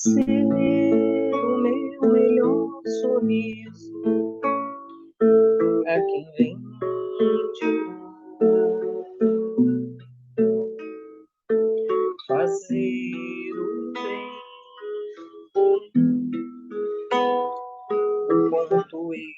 ser o meu melhor sorriso pra quem vem de lá fazer o bem, o quanto eu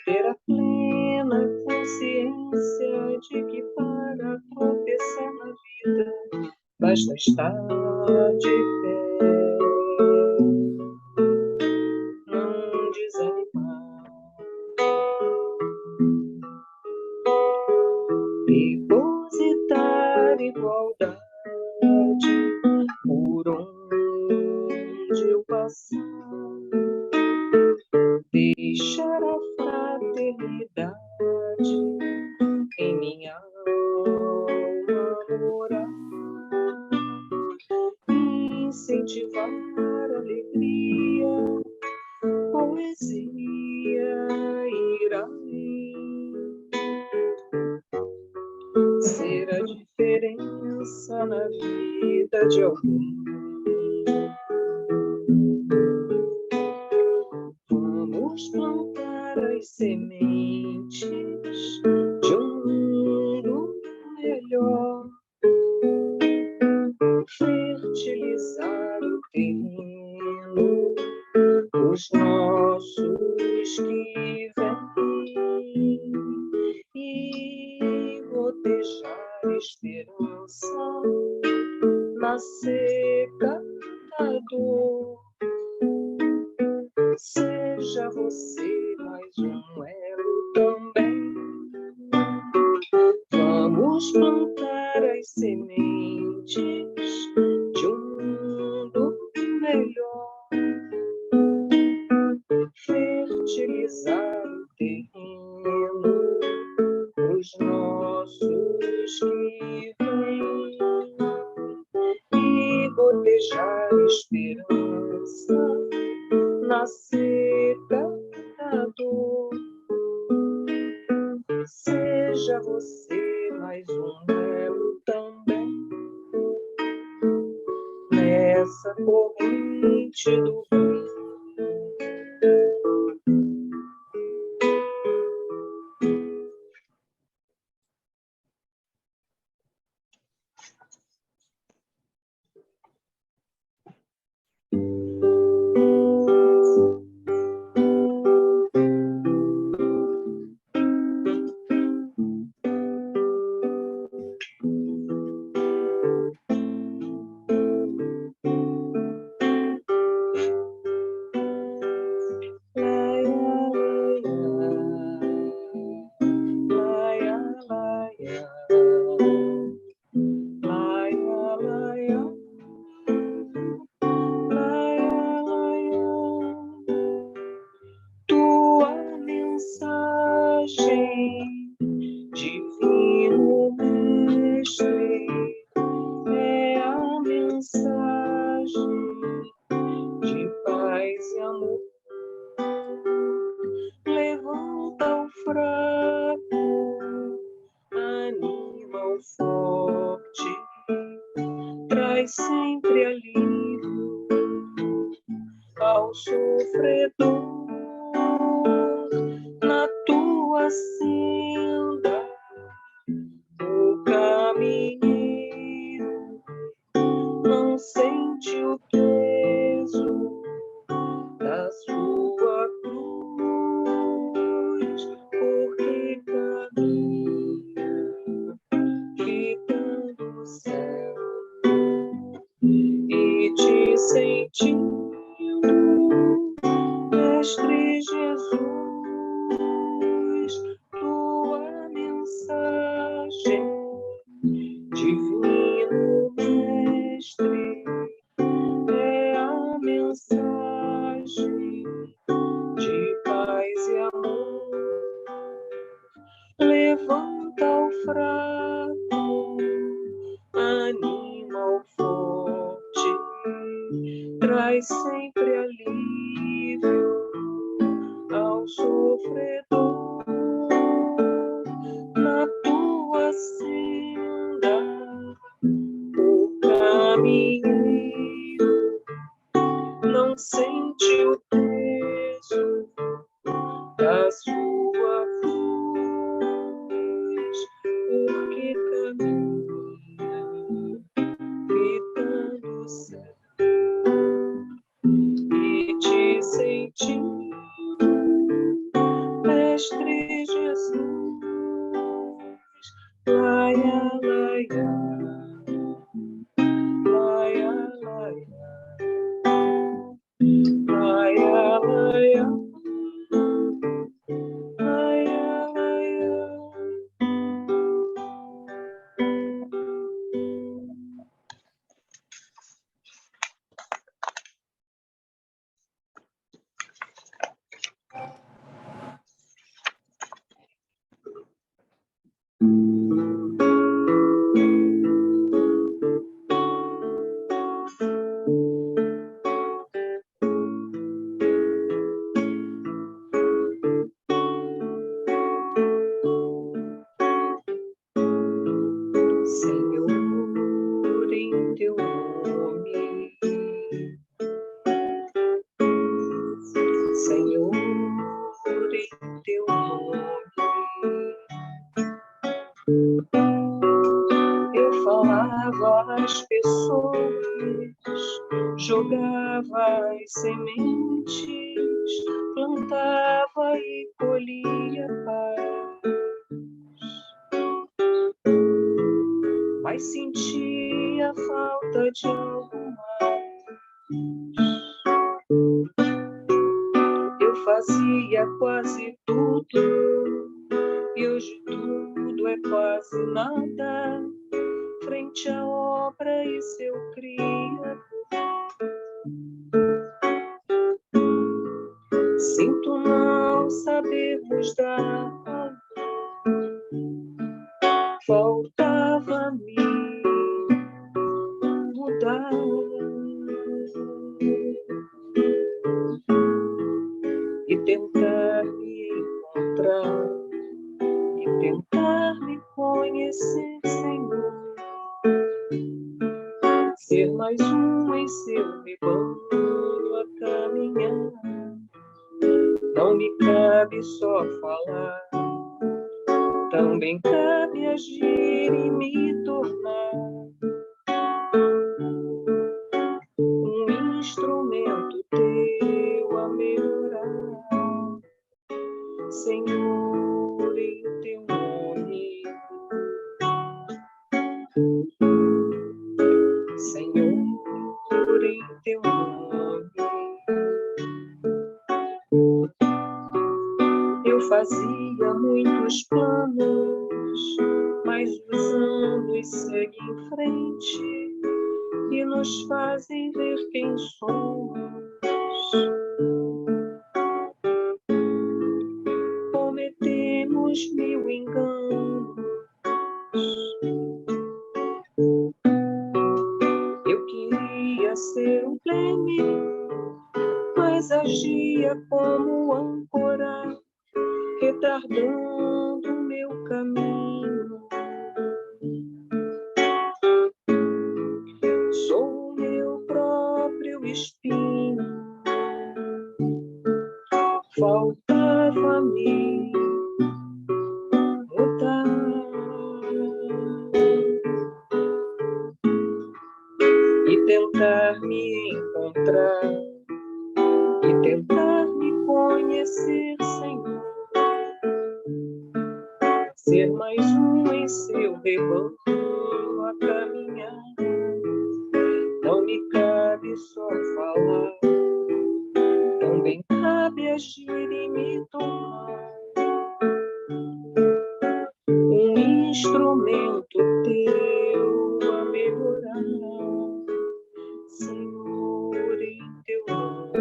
ter a plena consciência de que para acontecer na vida basta estar de pé, não desanimar, depositar igualdade por onde eu passar, deixar a fraternidade em minha alma morar, incentivar a alegria, poesia, ir além, ser a diferença na vida de alguém. Vamos plantar as sementes de um mundo melhor, fertilizar o terreno dos nossos que vêm e gotejar esperança na seca da dor. Seja você mais um elo também. Vamos plantar as sementes de um mundo melhor, fertilizar o terreno dos nossos que vêm e gotejar esperança na seca da dor. Seja você mais um elo também nessa corrente do bem. Tua mensagem, divino mestre, é a mensagem de paz e amor. Levanta o fraco, anima o forte, traz sempre alívio ao sofredor. Na tua senda, o caminheiro não sente o peso da sua cruz, porque caminha fitando o céu e te sentindo, Mestre Jesus. Tua mensagem, divino mestre, é a mensagem de paz e amor. Levanta o fraco, anima o forte, traz sempre alívio ao sofredor. Na tua senda, Mestre Jesus, laia, laia, laia, laia, laia, laia, laia, laia. Senhor, em teu nome, Senhor, em teu nome, eu falava às pessoas, jogava as sementes, plantava e colhia paz, mas sentia falta de algo mais. Eu fazia quase tudo, e hoje tudo é quase nada, frente à obra e seu Criador. Sinto não sabermos dar, faltava-me mudar. E tentar me encontrar, e tentar me conhecer, Senhor. Ser mais um em seu rebanho a caminhar. Não me cabe só falar, também cabe agir e me tornar um instrumento teu a melhorar. Senhor, em teu nome, Senhor, em teu nome, eu fazia muitos planos, mas os anos seguem em frente e nos fazem ver quem somos. Cometemos mil enganos. Eu queria ser um pleme, mas agia como âncora, retardando o meu caminho. Sou o meu próprio espinho. Faltava-me mudar e tentar me encontrar e tentar me conhecer, Senhor. Ser mais um em seu rebanho a caminhar. Não me cabe só falar, também cabe agir e me tornar um instrumento teu a melhorar. Senhor, em teu nome,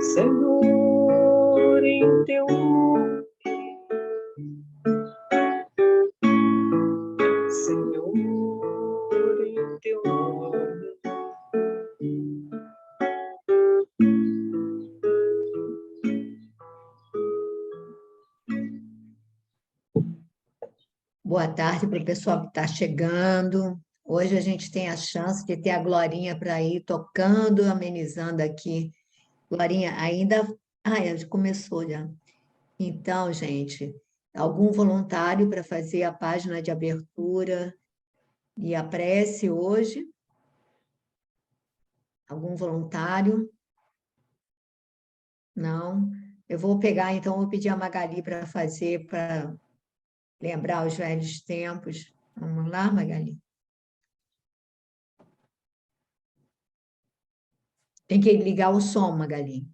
Senhor, em teu nome, Senhor, em teu nome. Boa tarde para o pessoal que está chegando. Hoje a gente tem a chance de ter a Glorinha para ir tocando, amenizando aqui. Glorinha, ainda... já começou já. Então, gente, algum voluntário para fazer a página de abertura e a prece hoje? Algum voluntário? Não. Eu vou pegar, então, vou pedir a Magali para fazer, para lembrar os velhos tempos. Vamos lá, Magali? Tem que ligar o som, Magali.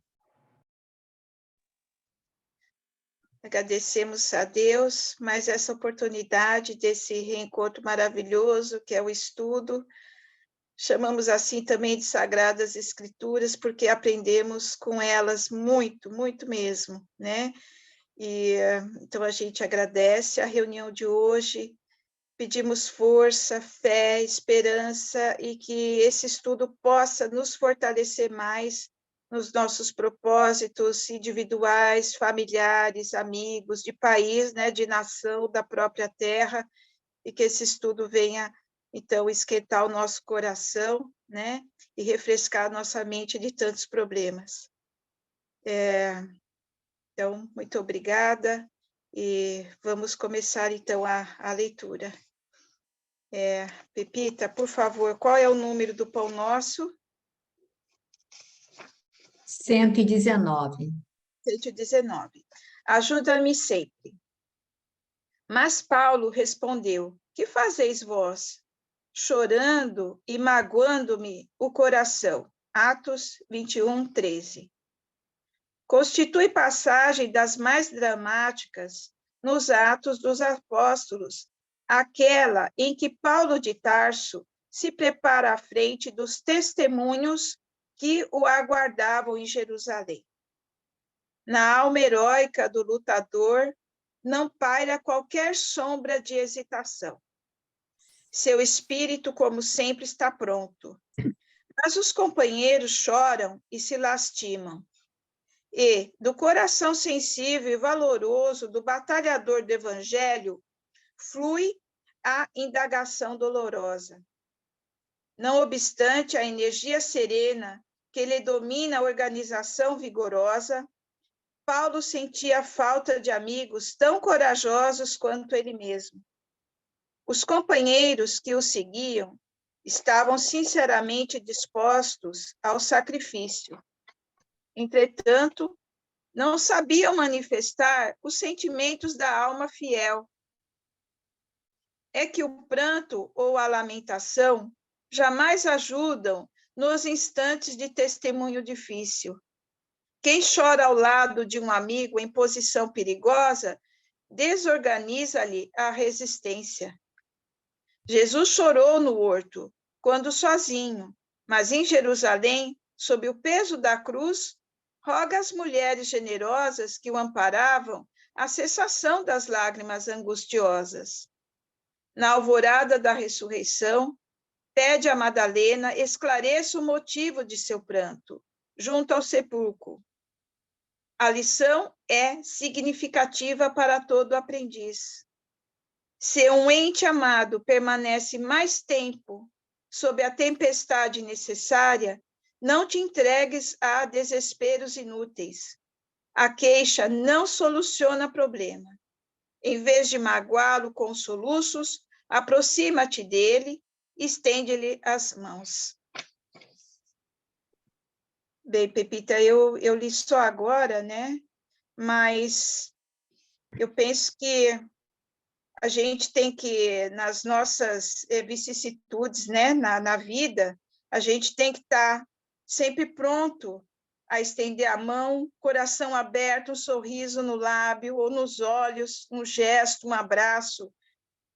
Agradecemos a Deus mais essa oportunidade desse reencontro maravilhoso que é o estudo. Chamamos assim também de Sagradas Escrituras, porque aprendemos com elas muito, muito mesmo, né? E então a gente agradece a reunião de hoje, pedimos força, fé, esperança e que esse estudo possa nos fortalecer mais nos nossos propósitos individuais, familiares, amigos, de país, né, de nação, da própria terra, e que esse estudo venha, então, esquentar o nosso coração, né, e refrescar a nossa mente de tantos problemas. Então, muito obrigada, e vamos começar, então, a leitura. Pepita, por favor, qual é o número do Pão Nosso? 119. 119. Ajuda-me sempre. Mas Paulo respondeu: que fazeis vós? Chorando e magoando-me o coração. Atos 21, 13. Constitui passagem das mais dramáticas nos Atos dos Apóstolos, aquela em que Paulo de Tarso se prepara à frente dos testemunhos que o aguardavam em Jerusalém. Na alma heróica do lutador não paira qualquer sombra de hesitação. Seu espírito, como sempre, está pronto. Mas os companheiros choram e se lastimam. E, do coração sensível e valoroso do batalhador do evangelho, flui a indagação dolorosa. Não obstante a energia serena que lhe domina a organização vigorosa, Paulo sentia a falta de amigos tão corajosos quanto ele mesmo. Os companheiros que o seguiam estavam sinceramente dispostos ao sacrifício. Entretanto, não sabiam manifestar os sentimentos da alma fiel. É que o pranto ou a lamentação jamais ajudam nos instantes de testemunho difícil. Quem chora ao lado de um amigo em posição perigosa, desorganiza-lhe a resistência. Jesus chorou no horto, quando sozinho, mas em Jerusalém, sob o peso da cruz, roga às mulheres generosas que o amparavam a cessação das lágrimas angustiosas. Na alvorada da ressurreição, pede a Madalena esclareça o motivo de seu pranto, junto ao sepulcro. A lição é significativa para todo aprendiz. Se um ente amado permanece mais tempo sob a tempestade necessária, não te entregues a desesperos inúteis. A queixa não soluciona problema. Em vez de magoá-lo com soluços, aproxima-te dele e estende-lhe as mãos. Bem, Pepita, eu li só agora, né? Mas eu penso que a gente tem que, nas nossas vicissitudes, né, na vida, a gente tem que estar sempre pronto a estender a mão, coração aberto, um sorriso no lábio ou nos olhos, um gesto, um abraço,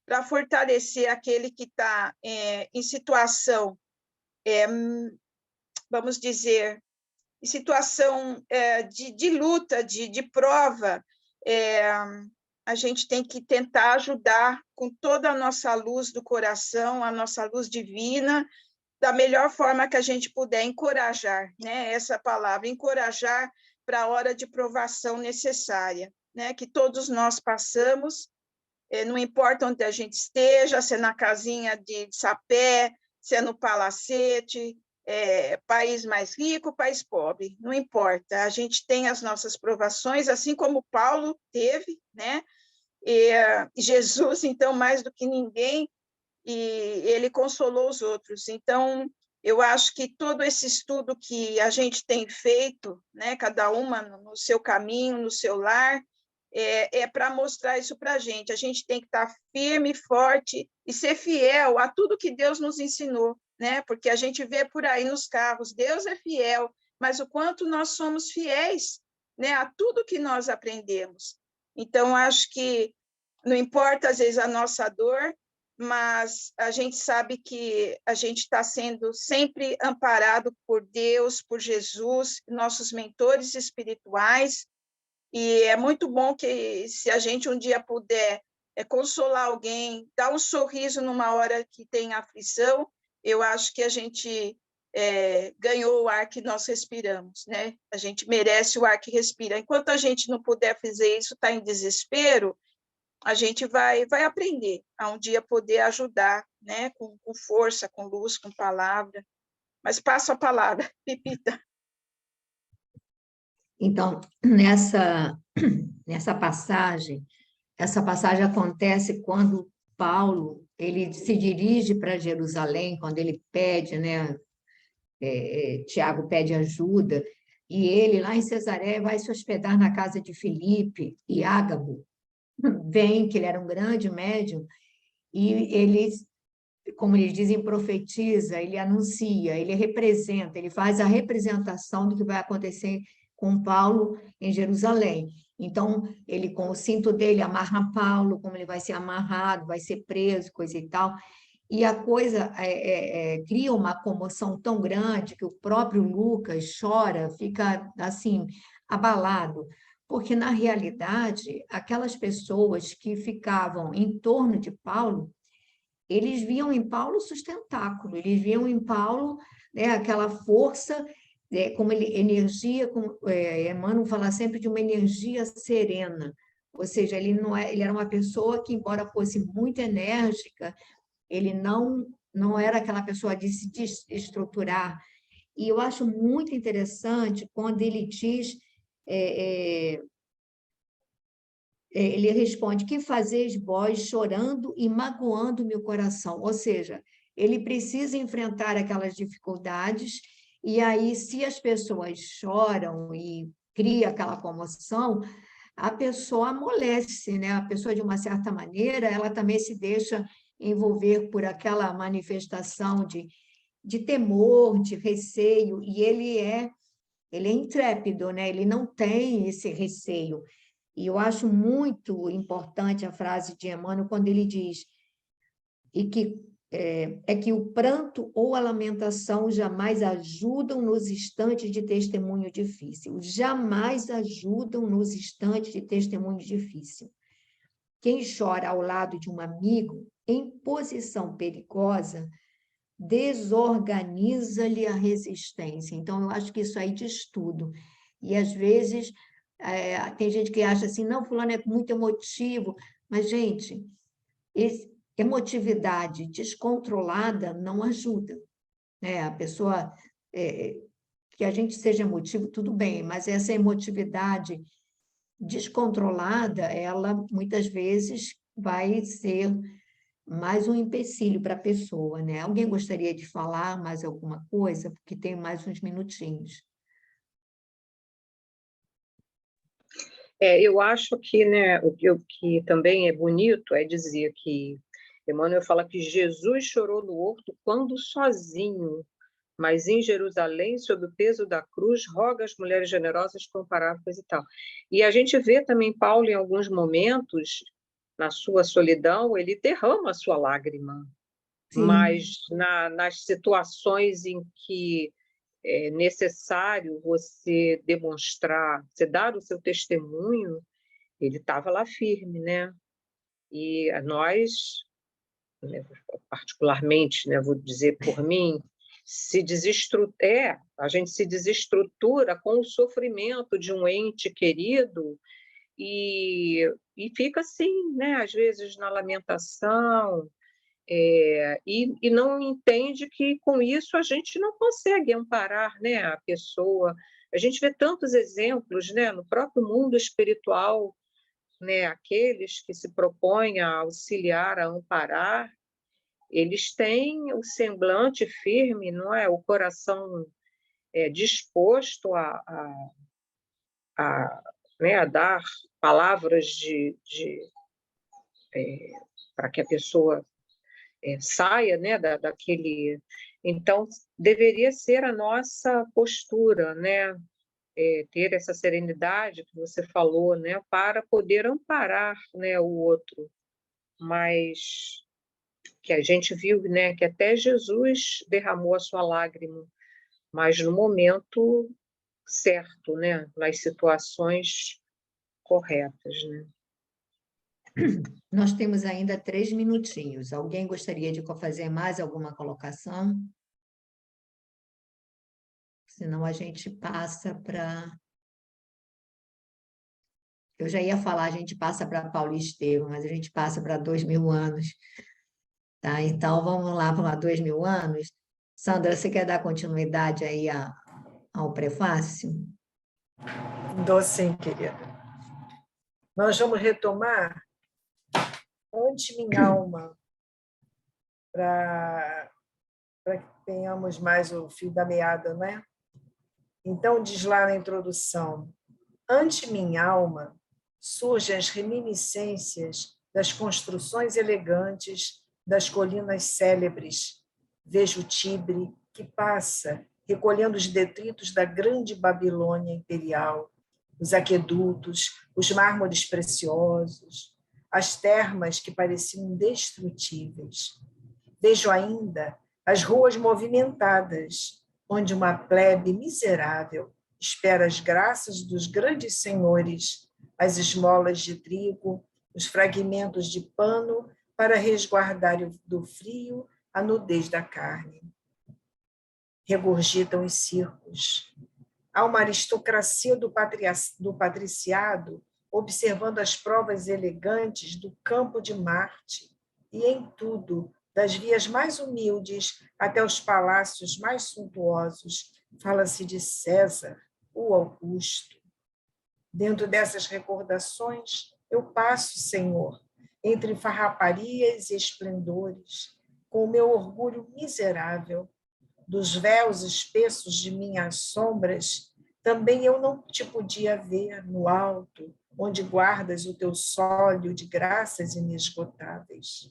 para fortalecer aquele que está em situação, vamos dizer, em situação de luta, de prova. A gente tem que tentar ajudar com toda a nossa luz do coração, a nossa luz divina, da melhor forma que a gente puder, encorajar, né? Essa palavra, encorajar para a hora de provação necessária, né? Que todos nós passamos, não importa onde a gente esteja, se é na casinha de sapé, se é no palacete, país mais rico, país pobre, não importa, a gente tem as nossas provações, assim como Paulo teve, né? E Jesus, então, mais do que ninguém, e ele consolou os outros. Então, Eu acho que todo esse estudo que a gente tem feito, né, cada uma no seu caminho, no seu lar, é para mostrar isso para a gente. A gente tem que estar firme, forte e ser fiel a tudo que Deus nos ensinou, né? Porque a gente vê por aí nos carros, Deus é fiel, mas o quanto nós somos fiéis, né, a tudo que nós aprendemos. Então, acho que não importa, às vezes, a nossa dor, mas a gente sabe que a gente está sendo sempre amparado por Deus, por Jesus, nossos mentores espirituais, e é muito bom que, se a gente um dia puder consolar alguém, dar um sorriso numa hora que tem aflição, eu acho que a gente ganhou o ar que nós respiramos, né? A gente merece o ar que respira. Enquanto a gente não puder fazer isso, está em desespero, a gente vai aprender a um dia poder ajudar, né? Com força, com luz, com palavra. Mas passo a palavra, Pipita. Então, nessa passagem, essa passagem acontece quando Paulo ele se dirige para Jerusalém, quando ele pede, né? Tiago pede ajuda, e ele, lá em Cesareia, vai se hospedar na casa de Filipe e Ágabo. Vem, que ele era um grande médium, e ele, como eles dizem, profetiza, ele anuncia, ele representa, ele faz a representação do que vai acontecer com Paulo em Jerusalém. Então, ele, com o cinto dele, amarra Paulo, como ele vai ser amarrado, vai ser preso, coisa e tal. E a coisa cria uma comoção tão grande que o próprio Lucas chora, fica assim, abalado, porque, na realidade, aquelas pessoas que ficavam em torno de Paulo, eles viam em Paulo sustentáculo, eles viam em Paulo, né, aquela força, como ele, energia, como, Emmanuel fala sempre de uma energia serena, ou seja, ele era uma pessoa que, embora fosse muito enérgica, ele não era aquela pessoa de se desestruturar. E eu acho muito interessante quando ele diz, ele responde: que fazeis vós chorando e magoando meu coração? Ou seja, ele precisa enfrentar aquelas dificuldades, e aí, se as pessoas choram e cria aquela comoção, a pessoa amolece, né? A pessoa, de uma certa maneira, ela também se deixa envolver por aquela manifestação de temor, de receio, e ele é intrépido, né? Ele não tem esse receio. E eu acho muito importante a frase de Emmanuel quando ele diz e que que o pranto ou a lamentação jamais ajudam nos instantes de testemunho difícil. Jamais ajudam nos instantes de testemunho difícil. Quem chora ao lado de um amigo em posição perigosa desorganiza-lhe a resistência. Então, eu acho que isso aí diz tudo. E, às vezes, tem gente que acha assim, não, fulano é muito emotivo, mas, gente, emotividade descontrolada não ajuda, né? A pessoa, que a gente seja emotivo, tudo bem, mas essa emotividade descontrolada, ela muitas vezes vai ser mais um empecilho para a pessoa, né? Alguém gostaria de falar mais alguma coisa? Porque tem mais uns minutinhos. Eu acho que, né, o que também é bonito é dizer que Emmanuel fala que Jesus chorou no horto quando sozinho, mas em Jerusalém, sob o peso da cruz, roga às mulheres generosas comparáveis e tal. E a gente vê também Paulo, em alguns momentos, na sua solidão, ele derrama a sua lágrima. Sim. Mas nas situações em que é necessário você demonstrar, você dar o seu testemunho, ele estava lá firme, né? E nós, né, particularmente, né, vou dizer por mim, a gente se desestrutura com o sofrimento de um ente querido e fica assim, né, às vezes na lamentação, e não entende que com isso a gente não consegue amparar, né, a pessoa. A gente vê tantos exemplos, né, no próprio mundo espiritual, né, aqueles que se propõem a auxiliar, a amparar, eles têm o semblante firme, não é? O coração disposto né, a dar palavras para que a pessoa saia, né, daquele... Então, deveria ser a nossa postura, né? Ter essa serenidade que você falou, né, para poder amparar, né, o outro. Mas que a gente viu, né, que até Jesus derramou a sua lágrima, mas no momento certo, né, nas situações corretas, né? Nós temos ainda 3 minutinhos. Alguém gostaria de fazer mais alguma colocação? Senão a gente passa para... Eu já ia falar, a gente passa para Paulo Estevam, mas a gente passa para 2000 anos. Tá? Então, vamos lá para 2000 anos. Sandra, você quer dar continuidade aí ao prefácio? Dou sim, querida. Nós vamos retomar Ante minha alma, para que tenhamos mais o fio da meada, não é? Então, diz lá na introdução: ante minha alma surgem as reminiscências das construções elegantes das colinas célebres. Vejo o Tibre que passa, recolhendo os detritos da grande Babilônia imperial, os aquedutos, os mármores preciosos, as termas que pareciam indestrutíveis. Vejo ainda as ruas movimentadas, onde uma plebe miserável espera as graças dos grandes senhores, as esmolas de trigo, os fragmentos de pano para resguardar do frio a nudez da carne. Regurgitam os circos. Há uma aristocracia do patriciado observando as provas elegantes do campo de Marte e em tudo, das vias mais humildes até os palácios mais suntuosos, fala-se de César, o Augusto. Dentro dessas recordações, eu passo, Senhor, entre farraparias e esplendores, com o meu orgulho miserável. Dos véus espessos de minhas sombras, também eu não te podia ver no alto, onde guardas o teu sólio de graças inesgotáveis.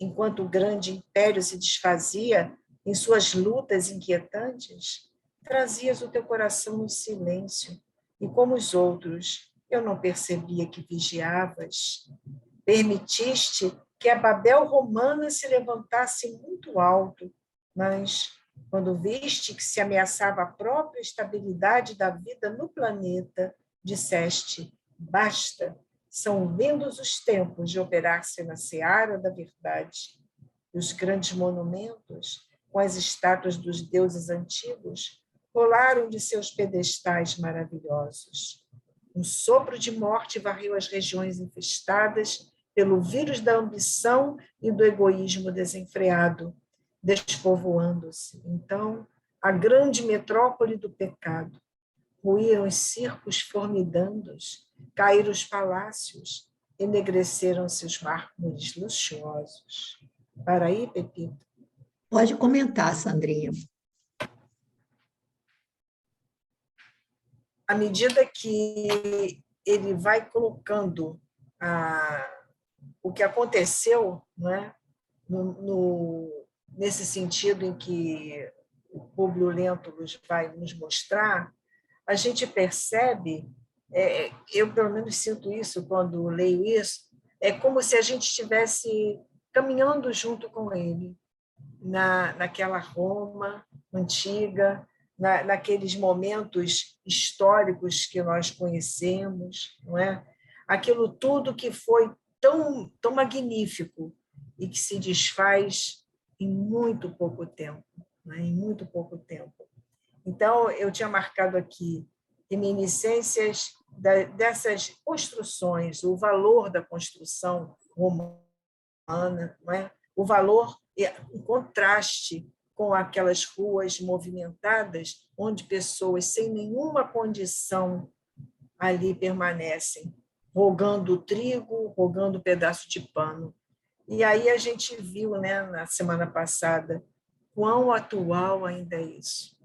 Enquanto o grande império se desfazia em suas lutas inquietantes, trazias o teu coração no silêncio, e como os outros, eu não percebia que vigiavas. Permitiste que a Babel romana se levantasse muito alto, mas, quando viste que se ameaçava a própria estabilidade da vida no planeta, disseste: basta, são vindos os tempos de operar-se na seara da verdade. E os grandes monumentos, com as estátuas dos deuses antigos, rolaram de seus pedestais maravilhosos. Um sopro de morte varreu as regiões infestadas pelo vírus da ambição e do egoísmo desenfreado, despovoando-se, então, a grande metrópole do pecado. Ruíram os circos formidandos, caíram os palácios, enegreceram-se os mármores luxuosos. Para aí, Pepito? Pode comentar, Sandrinha. À medida que ele vai colocando o que aconteceu, né, nesse sentido em que o Públio Lentulus vai nos mostrar, a gente percebe, eu pelo menos sinto isso quando leio isso, é como se a gente estivesse caminhando junto com ele, naquela Roma antiga, naqueles momentos históricos que nós conhecemos, não é? Aquilo tudo que foi tão, tão magnífico e que se desfaz em muito pouco tempo, né? Em muito pouco tempo. Então, eu tinha marcado aqui reminiscências dessas construções, o valor da construção romana, não é? O valor em contraste com aquelas ruas movimentadas, onde pessoas sem nenhuma condição ali permanecem, rogando trigo, rogando pedaço de pano. E aí a gente viu, né, na semana passada, quão atual ainda é isso.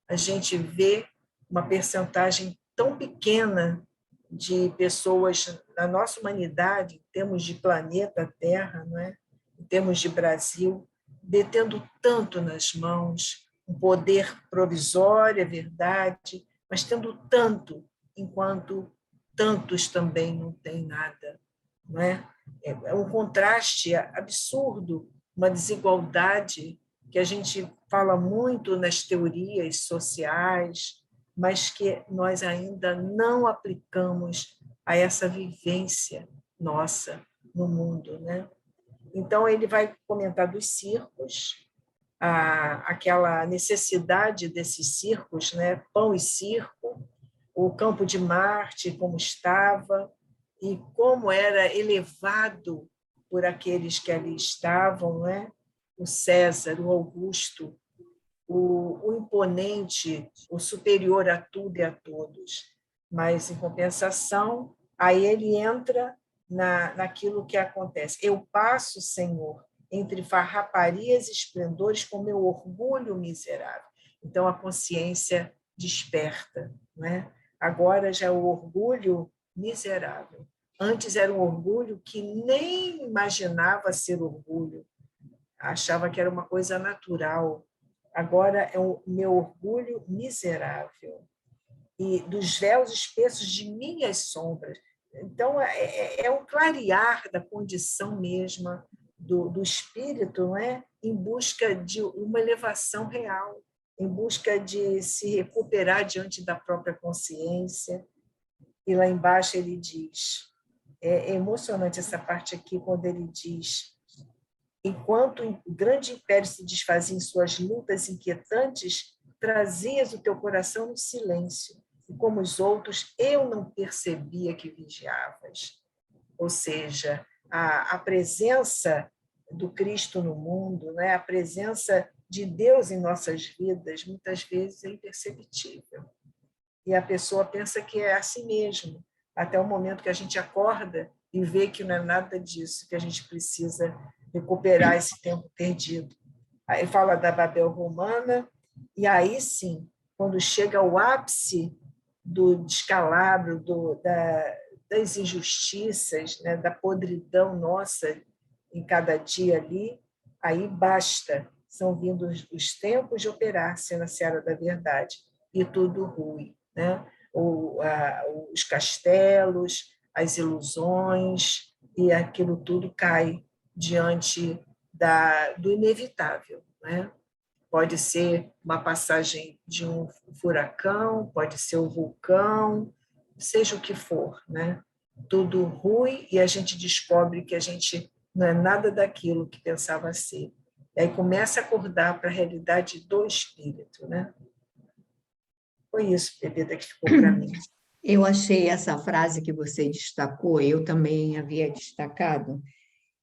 A gente vê uma percentagem tão pequena de pessoas na nossa humanidade, em termos de planeta Terra, não é? Em termos de Brasil, detendo tanto nas mãos, um poder provisório, é verdade, mas tendo tanto, enquanto tantos também não têm nada. Não é? É um contraste absurdo, uma desigualdade que a gente fala muito nas teorias sociais, mas que nós ainda não aplicamos a essa vivência nossa no mundo, né? Então, ele vai comentar dos circos, aquela necessidade desses circos, né? Pão e circo, o campo de Marte, como estava, e como era elevado por aqueles que ali estavam, né? O César, o Augusto, o imponente, o superior a tudo e a todos. Mas, em compensação, aí ele entra naquilo que acontece. Eu passo, Senhor, entre farraparias e esplendores com meu orgulho miserável. Então, a consciência desperta. Né? Agora já é o orgulho miserável. Antes era um orgulho que nem imaginava ser orgulho, achava que era uma coisa natural. Agora é o meu orgulho miserável e dos véus espessos de minhas sombras. Então, é um clarear da condição mesma do espírito, não é? Em busca de uma elevação real, em busca de se recuperar diante da própria consciência. E lá embaixo ele diz, é emocionante essa parte aqui, quando ele diz: enquanto o grande império se desfazia em suas lutas inquietantes, trazias o teu coração no silêncio, e como os outros, eu não percebia que vigiavas. Ou seja, a presença do Cristo no mundo, né? A presença de Deus em nossas vidas, muitas vezes é imperceptível. E a pessoa pensa que é assim mesmo, até o momento que a gente acorda e vê que não é nada disso, que a gente precisa recuperar esse tempo perdido. Aí fala da Babel romana, e aí sim, quando chega ao ápice do descalabro, das injustiças, né, da podridão nossa em cada dia ali, aí basta, são vindos os tempos de operar-se na seara da verdade, e tudo rui. Né? Os castelos, as ilusões, e aquilo tudo cai diante do inevitável. Né? Pode ser uma passagem de um furacão, pode ser um vulcão, seja o que for. Né? Tudo rui e a gente descobre que a gente não é nada daquilo que pensava ser. E aí começa a acordar para a realidade do espírito. Né? Foi isso, Bebida, que ficou para mim. Eu achei essa frase que você destacou, eu também havia destacado,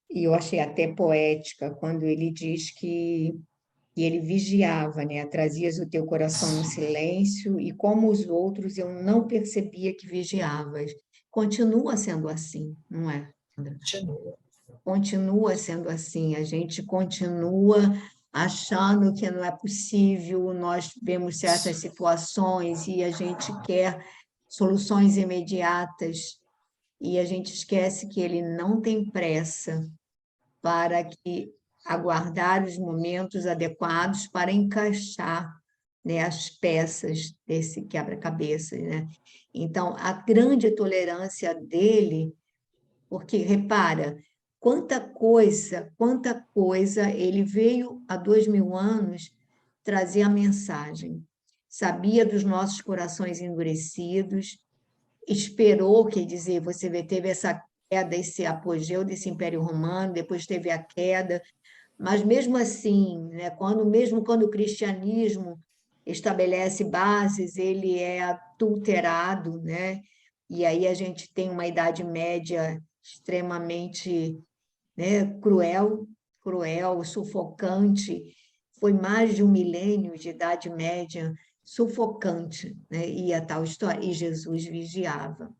e eu achei até poética, quando ele diz que ele vigiava, né? Trazias o teu coração no silêncio, e como os outros, eu não percebia que vigiavas. Continua sendo assim, não é, Sandra? Continua. Continua sendo assim, a gente continua achando que não é possível, nós vemos certas situações e a gente quer soluções imediatas, e a gente esquece que ele não tem pressa para que aguardar os momentos adequados para encaixar, né, as peças desse quebra-cabeças, né? Então, a grande tolerância dele, porque, repara, quanta coisa ele veio há 2000 anos trazer a mensagem. Sabia dos nossos corações endurecidos, esperou, quer dizer, você teve essa queda, esse apogeu desse Império Romano, depois teve a queda, mas mesmo assim, né, mesmo quando o cristianismo estabelece bases, ele é adulterado, né? E aí a gente tem uma Idade Média extremamente, né, cruel, sufocante. Foi mais de 1 milênio de Idade Média sufocante, né? E a tal história. E Jesus vigiava.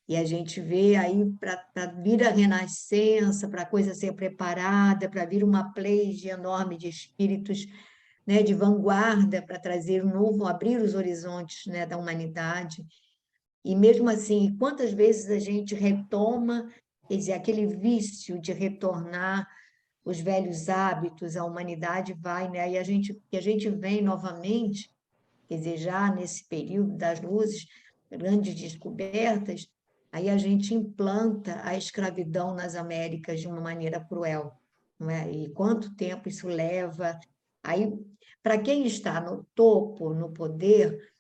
E a gente vê aí para vir a renascença, para a coisa ser preparada, para vir uma pleiade enorme de espíritos, né, de vanguarda, para trazer um novo, abrir os horizontes, né, da humanidade. E mesmo assim, quantas vezes a gente retoma, quer dizer, aquele vício de retornar os velhos hábitos, a humanidade vai, né? E a gente vem novamente, quer dizer, já nesse período das luzes, grandes descobertas, aí a gente implanta a escravidão nas Américas de uma maneira cruel, não é? E quanto tempo isso leva? Aí, para quem está no topo, no poder,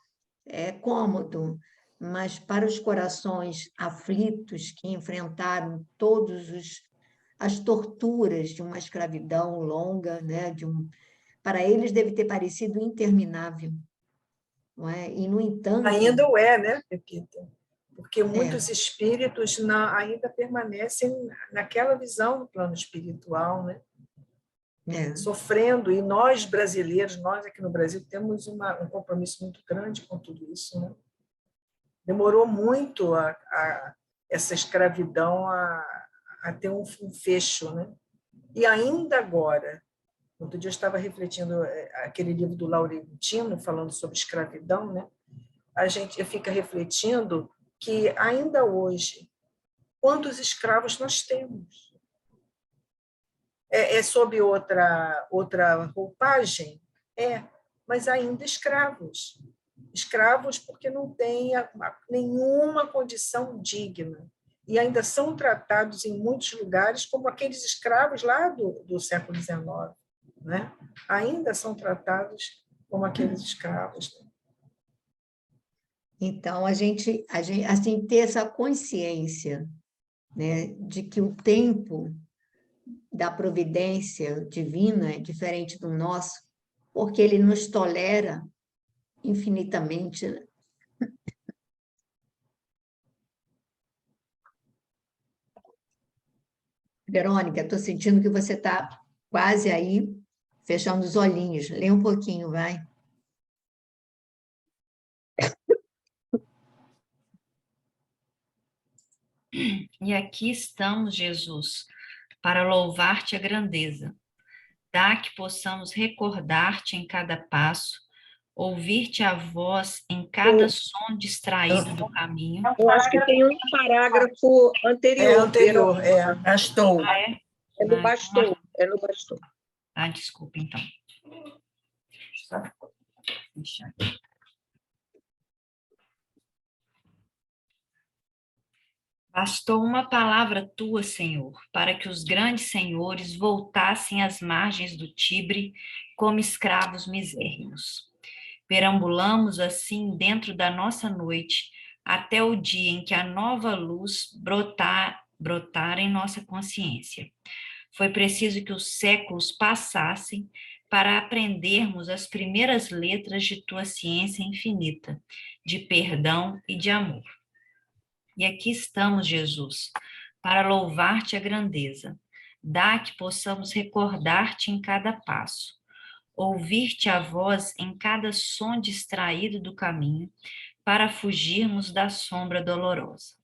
é cômodo, mas para os corações aflitos que enfrentaram todos as torturas de uma escravidão longa, né, para eles deve ter parecido interminável, não é? E no entanto, Ainda o é, né, Pepita? Porque é, muitos espíritos ainda permanecem naquela visão do plano espiritual, né? é, Sofrendo, e nós brasileiros, nós aqui no Brasil, temos um compromisso muito grande com tudo isso, né? Demorou muito essa escravidão a ter um fecho, né? E ainda agora, outro dia eu estava refletindo aquele livro do Laurentino, falando sobre escravidão, né? A gente fica refletindo que ainda hoje, quantos escravos nós temos? É sob outra roupagem? Mas ainda escravos. Escravos porque não têm nenhuma condição digna. E ainda são tratados em muitos lugares como aqueles escravos lá do século XIX. Né? Ainda são tratados como aqueles escravos. então a gente assim ter essa consciência, né, de que o tempo da providência divina é diferente do nosso, porque ele nos tolera infinitamente, né? Verônica, estou sentindo que você está quase aí fechando os olhinhos. Lê um pouquinho, vai. E aqui estamos, Jesus, para louvar-te a grandeza. Dá que possamos recordar-te em cada passo, ouvir-te a voz em cada som distraído do caminho. Eu acho que tem um parágrafo anterior. Anterior, Bastou. Ah, é? É no bastou. É no bastou. Ah, desculpa, então. Deixa eu ver. Bastou uma palavra tua, Senhor, para que os grandes senhores voltassem às margens do Tibre como escravos misérrimos. Perambulamos assim dentro da nossa noite, até o dia em que a nova luz brotar em nossa consciência. Foi preciso que os séculos passassem para aprendermos as primeiras letras de tua ciência infinita, de perdão e de amor. E aqui estamos, Jesus, para louvar-te a grandeza. Dá que possamos recordar-te em cada passo, ouvir-te a voz em cada som distraído do caminho, para fugirmos da sombra dolorosa.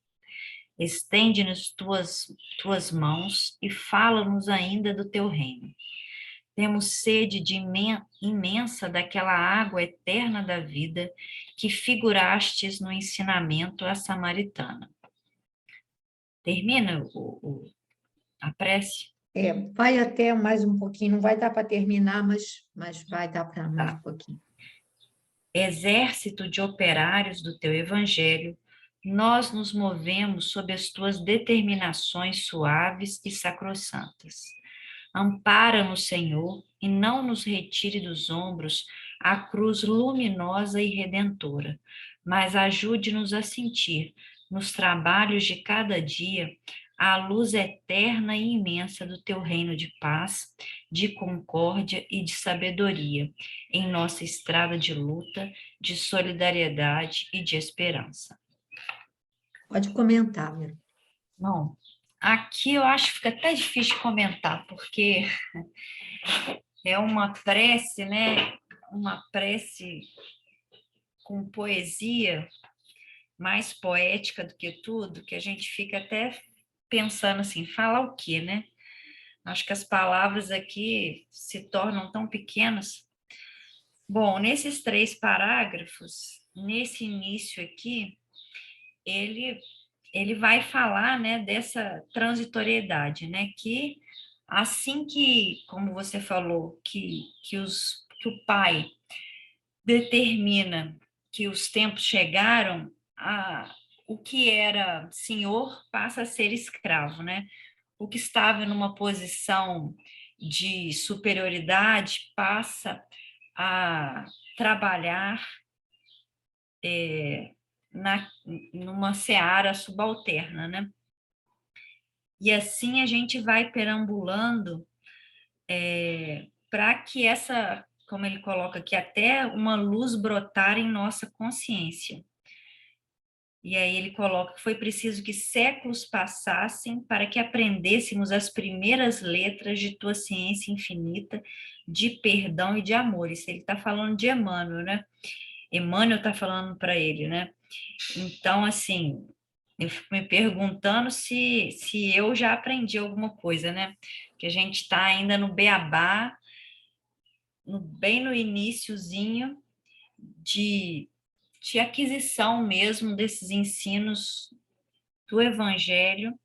Estende-nos tuas mãos e fala-nos ainda do teu reino. Temos sede imensa daquela água eterna da vida que figurastes no ensinamento à samaritana. Termina a prece? Vai até mais um pouquinho, não vai dar para terminar, mas vai dar para mais um pouquinho. Exército de operários do teu evangelho, nós nos movemos sob as tuas determinações suaves e sacrossantas. Ampara-nos, Senhor, e não nos retire dos ombros a cruz luminosa e redentora, mas ajude-nos a sentir, nos trabalhos de cada dia, a luz eterna e imensa do teu reino de paz, de concórdia e de sabedoria, em nossa estrada de luta, de solidariedade e de esperança. Pode comentar, Vera. Bom, aqui eu acho que fica até difícil de comentar, porque é uma prece, né? Uma prece com poesia mais poética do que tudo, que a gente fica até pensando assim, fala o quê, né? Acho que as palavras aqui se tornam tão pequenas. Bom, nesses 3 parágrafos, nesse início aqui, ele vai falar, né, dessa transitoriedade, né, que assim que, como você falou, que o Pai determina que os tempos chegaram, o que era senhor passa a ser escravo, né? O que estava numa posição de superioridade passa a trabalhar numa seara subalterna, né? E assim a gente vai perambulando para que essa, como ele coloca aqui, até uma luz brotar em nossa consciência. E aí ele coloca que foi preciso que séculos passassem para que aprendêssemos as primeiras letras de tua ciência infinita, de perdão e de amor. Isso ele está falando de Emmanuel, né? Emmanuel está falando para ele, né? Então, assim, eu fico me perguntando se eu já aprendi alguma coisa, né? Que a gente está ainda no beabá, bem no iniciozinho de aquisição mesmo desses ensinos do Evangelho,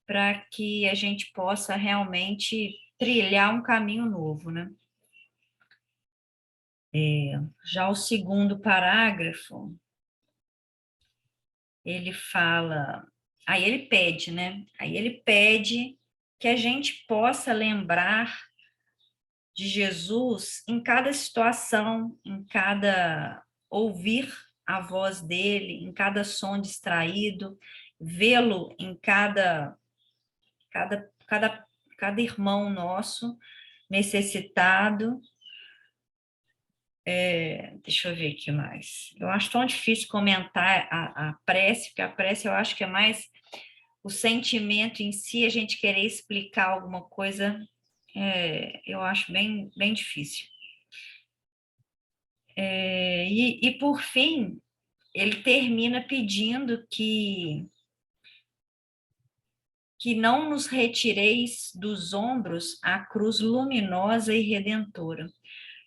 para que a gente possa realmente trilhar um caminho novo, né? Já o segundo parágrafo, ele fala, aí ele pede, né? Aí ele pede que a gente possa lembrar de Jesus em cada situação, em cada ouvir a voz dele, em cada som distraído, vê-lo em cada irmão nosso necessitado. Deixa eu ver aqui mais. Eu acho tão difícil comentar a prece, porque a prece eu acho que é mais o sentimento em si, a gente querer explicar alguma coisa, eu acho bem, bem difícil. E por fim, ele termina pedindo que não nos retireis dos ombros a cruz luminosa e redentora,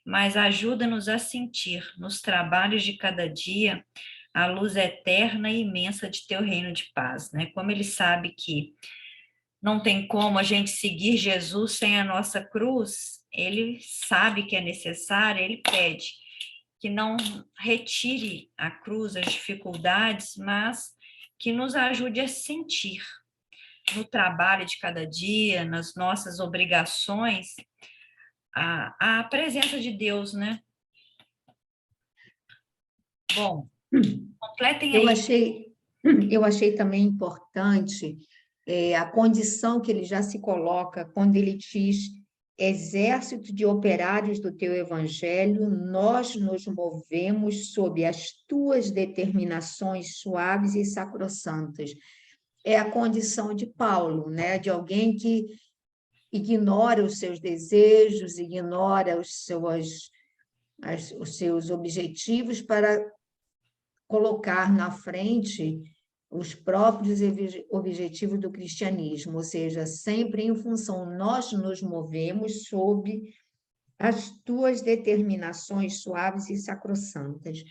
mas ajuda-nos a sentir, nos trabalhos de cada dia, a luz eterna e imensa de teu reino de paz, né? Como ele sabe que não tem como a gente seguir Jesus sem a nossa cruz, ele sabe que é necessário, ele pede que não retire a cruz, as dificuldades, mas que nos ajude a sentir no trabalho de cada dia, nas nossas obrigações, a presença de Deus, né? Bom, completem aí. Eu achei também importante a condição que ele já se coloca quando ele diz: exército de operários do teu evangelho, nós nos movemos sob as tuas determinações suaves e sacrossantas. É a condição de Paulo, né? De alguém que ignora os seus desejos, ignora os seus objetivos para colocar na frente os próprios objetivos do cristianismo, ou seja, sempre em função, nós nos movemos sob as tuas determinações suaves e sacrossantas.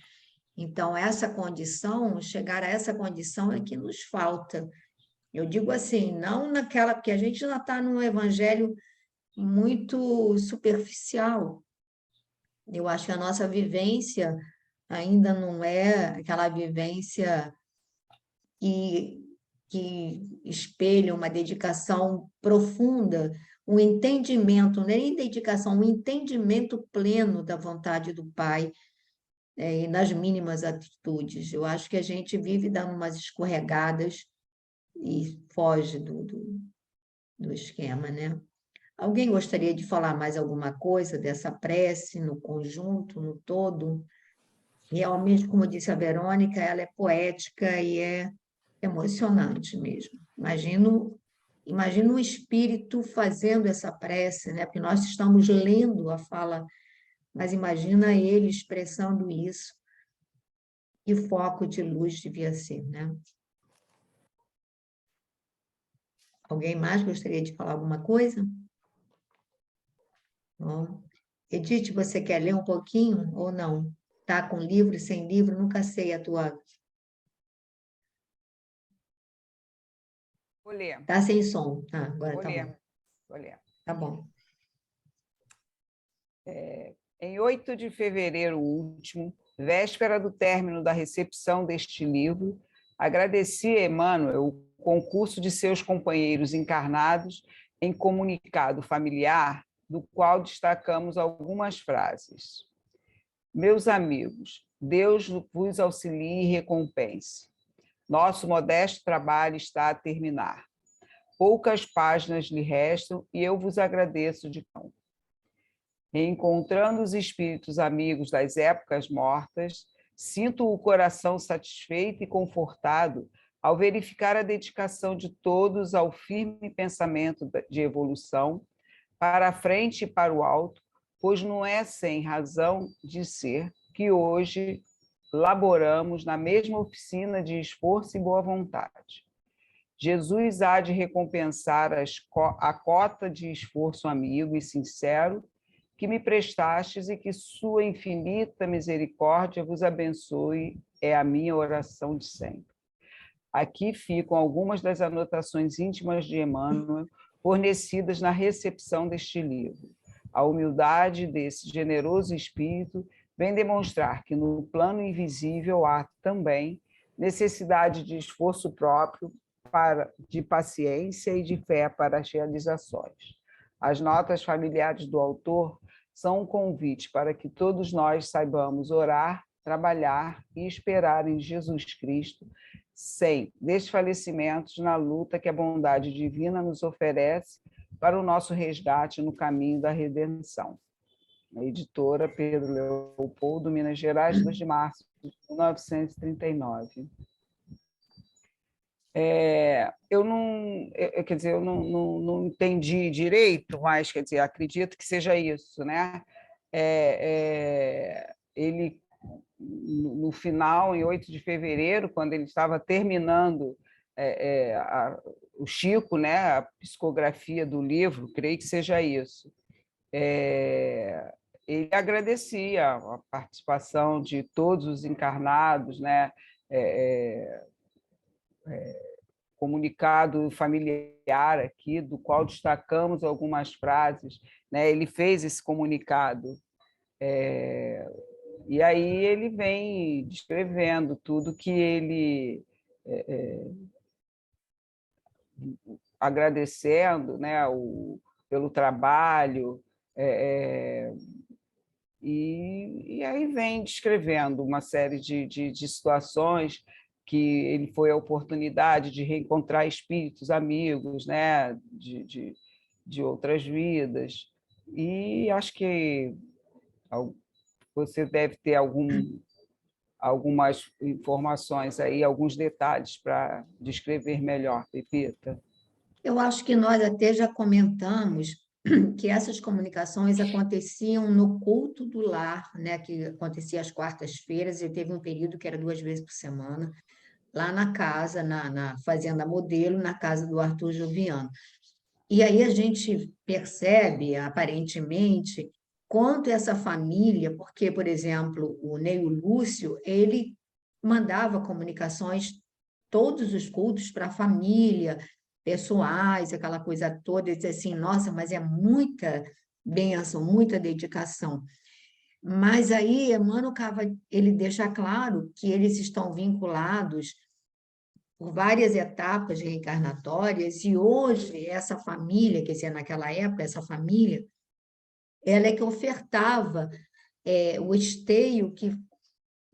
Então, essa condição, chegar a essa condição é que nos falta. Eu digo assim, não naquela, porque a gente já está num evangelho muito superficial. Eu acho que a nossa vivência ainda não é aquela vivência que espelha uma dedicação profunda, um entendimento, não é nem dedicação, um entendimento pleno da vontade do Pai, e nas mínimas atitudes. Eu acho que a gente vive dando umas escorregadas e foge do esquema, né? Alguém gostaria de falar mais alguma coisa dessa prece no conjunto, no todo? Realmente, como disse a Verônica, ela é poética e é emocionante mesmo. Imagino o espírito fazendo essa prece, né? Porque nós estamos lendo a fala, mas imagina ele expressando isso. e foco de luz devia ser, né? Alguém mais gostaria de falar alguma coisa? Bom. Edith, você quer ler um pouquinho ou não? Tá com livro, sem livro? Nunca sei a tua... Vou ler. Tá sem som. Ah, agora Vou tá ler. bom. Vou ler. Tá bom. Em 8 de fevereiro último, véspera do término da recepção deste livro, agradeci a Emmanuel o concurso de seus companheiros encarnados em comunicado familiar, do qual destacamos algumas frases. Meus amigos, Deus vos auxilie e recompense. Nosso modesto trabalho está a terminar. Poucas páginas lhe restam e eu vos agradeço de coração. Reencontrando os espíritos amigos das épocas mortas, sinto o coração satisfeito e confortado ao verificar a dedicação de todos ao firme pensamento de evolução, para a frente e para o alto, pois não é sem razão de ser que hoje laboramos na mesma oficina de esforço e boa vontade. Jesus há de recompensar a cota de esforço amigo e sincero que me prestastes e que sua infinita misericórdia vos abençoe, é a minha oração de sempre. Aqui ficam algumas das anotações íntimas de Emmanuel, fornecidas na recepção deste livro. A humildade desse generoso espírito vem demonstrar que no plano invisível há também necessidade de esforço próprio, de paciência e de fé para as realizações. As notas familiares do autor são um convite para que todos nós saibamos orar, trabalhar e esperar em Jesus Cristo, sem desfalecimentos na luta que a bondade divina nos oferece para o nosso resgate no caminho da redenção. A editora Pedro Leopoldo, Minas Gerais, 2 de março de 1939. Eu não entendi direito, mas quer dizer, acredito que seja isso, né? Ele, no final, em 8 de fevereiro, quando ele estava terminando o Chico, né, a psicografia do livro, creio que seja isso, ele agradecia a participação de todos os encarnados, né? Comunicado familiar aqui, do qual destacamos algumas frases, né? Ele fez esse comunicado, e aí ele vem descrevendo tudo que ele, agradecendo, né, pelo trabalho, e aí vem descrevendo uma série de situações que ele foi a oportunidade de reencontrar espíritos amigos, né, de outras vidas. E acho que você deve ter algumas informações aí, alguns detalhes para descrever melhor, Pepita. Eu acho que nós até já comentamos que essas comunicações aconteciam no culto do lar, né, que acontecia às quartas-feiras, e teve um período que era 2 vezes por semana, lá na casa, na Fazenda Modelo, na casa do Arthur Joviano. E aí a gente percebe, aparentemente, quanto essa família, porque, por exemplo, o Neio Lúcio, ele mandava comunicações, todos os cultos para a família, pessoais, aquela coisa toda, e dizia assim, nossa, mas é muita bênção, muita dedicação. Mas aí, Emmanuel ele deixa claro que eles estão vinculados por várias etapas reencarnatórias, e hoje essa família, quer dizer, naquela época, essa família, ela é que ofertava o esteio que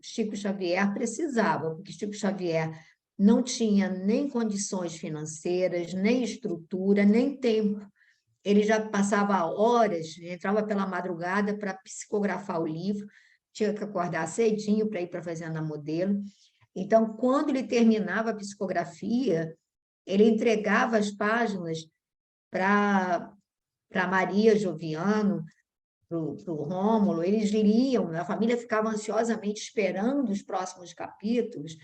Chico Xavier precisava, porque Chico Xavier não tinha nem condições financeiras, nem estrutura, nem tempo. Ele já passava horas, entrava pela madrugada para psicografar o livro, tinha que acordar cedinho para ir para a Fazenda Modelo. Então, quando ele terminava a psicografia, ele entregava as páginas para Maria Joviano, o Rômulo, eles liam, a família ficava ansiosamente esperando os próximos capítulos,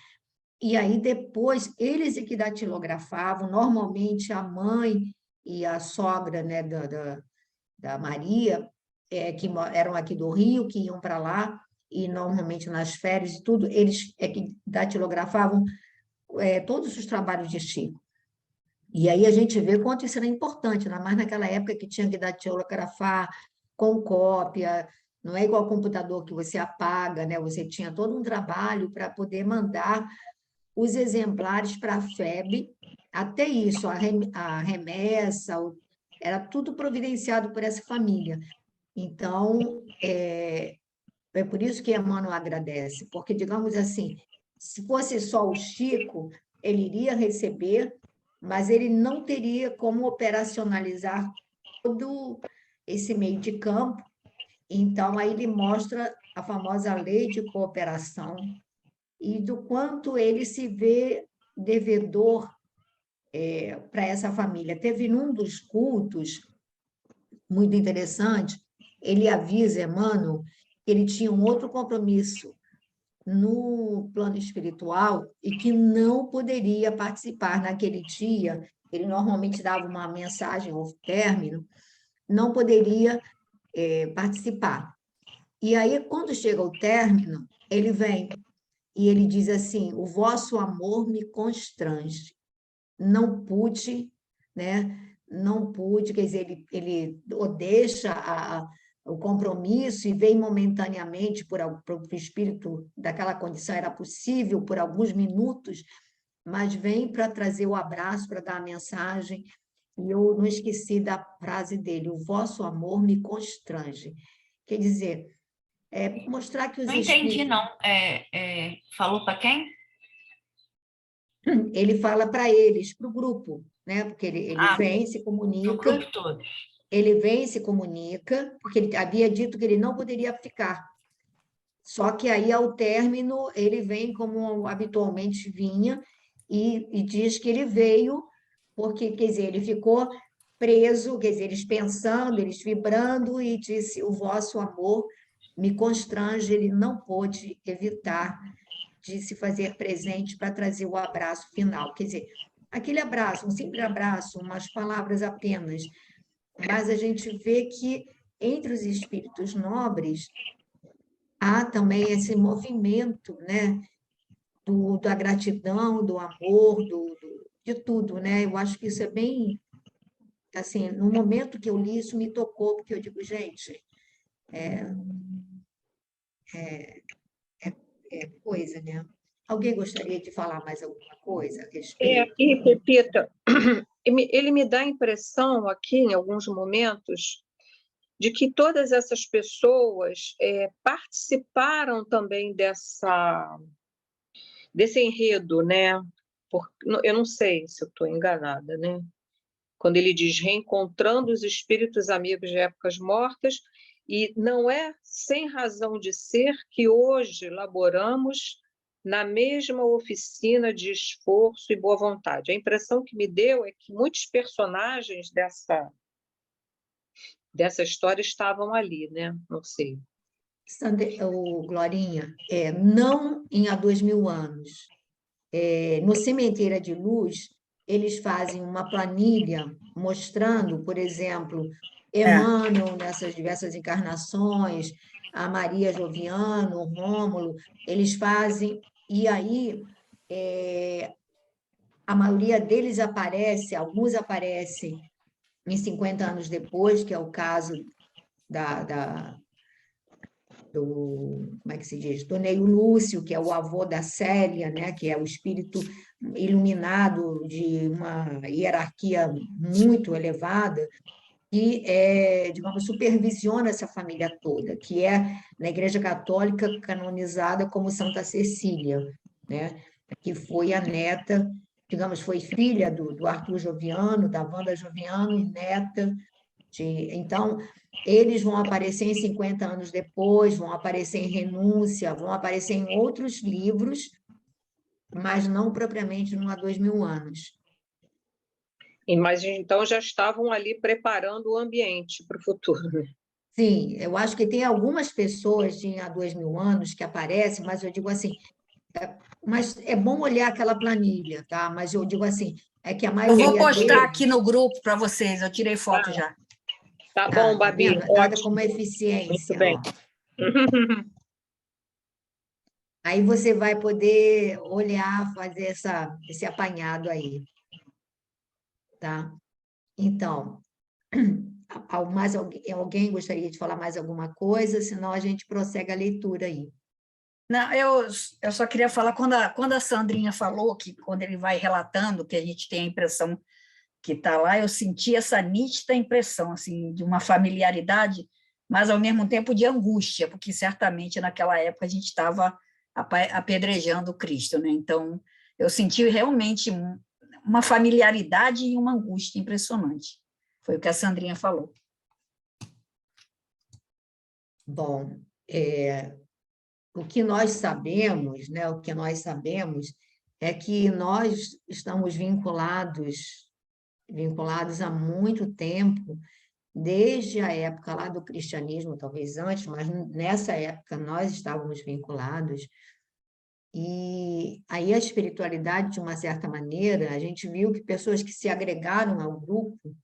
e aí depois eles é que datilografavam, normalmente a mãe e a sogra, né, da Maria, que eram aqui do Rio, que iam para lá, e normalmente nas férias e tudo, eles é que datilografavam todos os trabalhos de Chico. E aí a gente vê quanto isso era importante, ainda mais naquela época que tinha que datilografar com cópia, não é igual ao computador que você apaga, né? Você tinha todo um trabalho para poder mandar os exemplares para a FEB, até isso, a remessa, era tudo providenciado por essa família. Então, é por isso que Emmanuel agradece, porque, digamos assim, se fosse só o Chico, ele iria receber, mas ele não teria como operacionalizar todo esse meio de campo. Então, aí ele mostra a famosa lei de cooperação e do quanto ele se vê devedor para essa família. Teve num dos cultos, muito interessante, ele avisa Emmanuel que ele tinha um outro compromisso no plano espiritual e que não poderia participar naquele dia. Ele normalmente dava uma mensagem ao término, não poderia participar. E aí, quando chega o término, ele vem e ele diz assim: o vosso amor me constrange. Não pude, né? Não pude, quer dizer, ele deixa o compromisso e vem momentaneamente para o espírito daquela condição, era possível por alguns minutos, mas vem para trazer o abraço, para dar a mensagem. E eu não esqueci da frase dele: o vosso amor me constrange. Quer dizer, mostrar que os Não entendi, espíritos... não. Falou para quem? Ele fala para eles, para o grupo, né? Porque ele vem, se Para o comunica, grupo todo. ele vem e se comunica, porque ele havia dito que ele não poderia ficar. Só que aí, ao término, ele vem como habitualmente vinha e diz que ele veio porque, quer dizer, ele ficou preso, quer dizer, eles pensando, eles vibrando, e disse: o vosso amor me constrange. Ele não pôde evitar de se fazer presente para trazer o abraço final. Quer dizer, aquele abraço, um simples abraço, umas palavras apenas, mas a gente vê que entre os espíritos nobres há também esse movimento, né, da gratidão, do amor, de tudo, né? Eu acho que isso é bem, assim, no momento que eu li isso me tocou, porque eu digo, gente, é coisa, né? Alguém gostaria de falar mais alguma coisa a respeito? E, Pepita, ele me dá a impressão aqui, em alguns momentos, de que todas essas pessoas participaram também desse enredo, né? Eu não sei se eu estou enganada, né? Quando ele diz reencontrando os espíritos amigos de épocas mortas, e não é sem razão de ser que hoje laboramos na mesma oficina de esforço e boa vontade. A impressão que me deu é que muitos personagens dessa história estavam ali, né? Não sei. Glorinha, não há 2000 anos. No Sementeira de Luz, eles fazem uma planilha mostrando, por exemplo, Emmanuel nessas diversas encarnações, a Maria Joviano, o Rômulo, eles fazem, e aí a maioria deles aparece, alguns aparecem em 50 anos depois, que é o caso como é que se diz? Do Neio Lúcio, que é o avô da Célia, né? Que é o espírito iluminado de uma hierarquia muito elevada, que, digamos, supervisiona essa família toda, que é, na Igreja Católica, canonizada como Santa Cecília, né? Que foi a neta, digamos, foi filha do Arthur Joviano, da Wanda Joviano, e neta Então, eles vão aparecer em 50 anos depois, vão aparecer em Renúncia, vão aparecer em outros livros, mas não propriamente no há 2000 anos. Mas então já estavam ali preparando o ambiente para o futuro. Sim, eu acho que tem algumas pessoas de há 2000 anos que aparecem, mas eu digo assim, mas é bom olhar aquela planilha, tá? Mas eu digo assim, é que a Eu vou maioria postar deles, aqui no grupo para vocês, eu tirei foto já. Tá tá, bom, tá Babi, vendo? Nada ótimo, como muito eficiência, bem. ó. Aí você vai poder olhar, fazer esse apanhado aí, tá? Então, alguém gostaria de falar mais alguma coisa? Senão a gente prossegue a leitura aí. Não, eu só queria falar, quando a Sandrinha falou que quando ele vai relatando, que a gente tem a impressão que está lá, eu senti essa nítida impressão assim, de uma familiaridade, mas ao mesmo tempo de angústia, porque certamente naquela época a gente estava apedrejando Cristo, né? Então, eu senti realmente uma familiaridade e uma angústia impressionante. Foi o que a Sandrinha falou. Bom, o que nós sabemos, né? O que nós sabemos é que nós estamos vinculados há muito tempo, desde a época lá do cristianismo, talvez antes, mas nessa época nós estávamos vinculados. E aí a espiritualidade, de uma certa maneira, a gente viu que pessoas que se agregaram ao grupo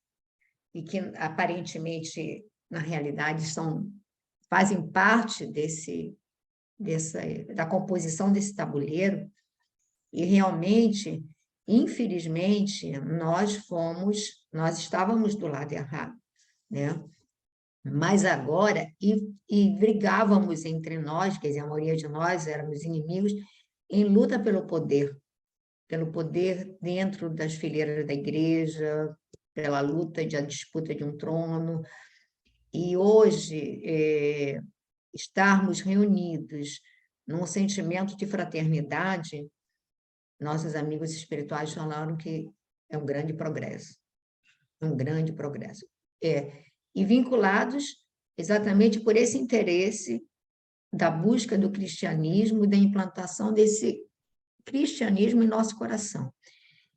e que aparentemente, na realidade, fazem parte da composição desse tabuleiro, e realmente, infelizmente, nós estávamos do lado errado, né? Mas agora, e brigávamos entre nós, quer dizer, a maioria de nós éramos inimigos, em luta pelo poder dentro das fileiras da igreja, pela luta a disputa de um trono. E hoje, estarmos reunidos num sentimento de fraternidade, nossos amigos espirituais falaram que é um grande progresso. Um grande progresso. E vinculados exatamente por esse interesse da busca do cristianismo, da implantação desse cristianismo em nosso coração.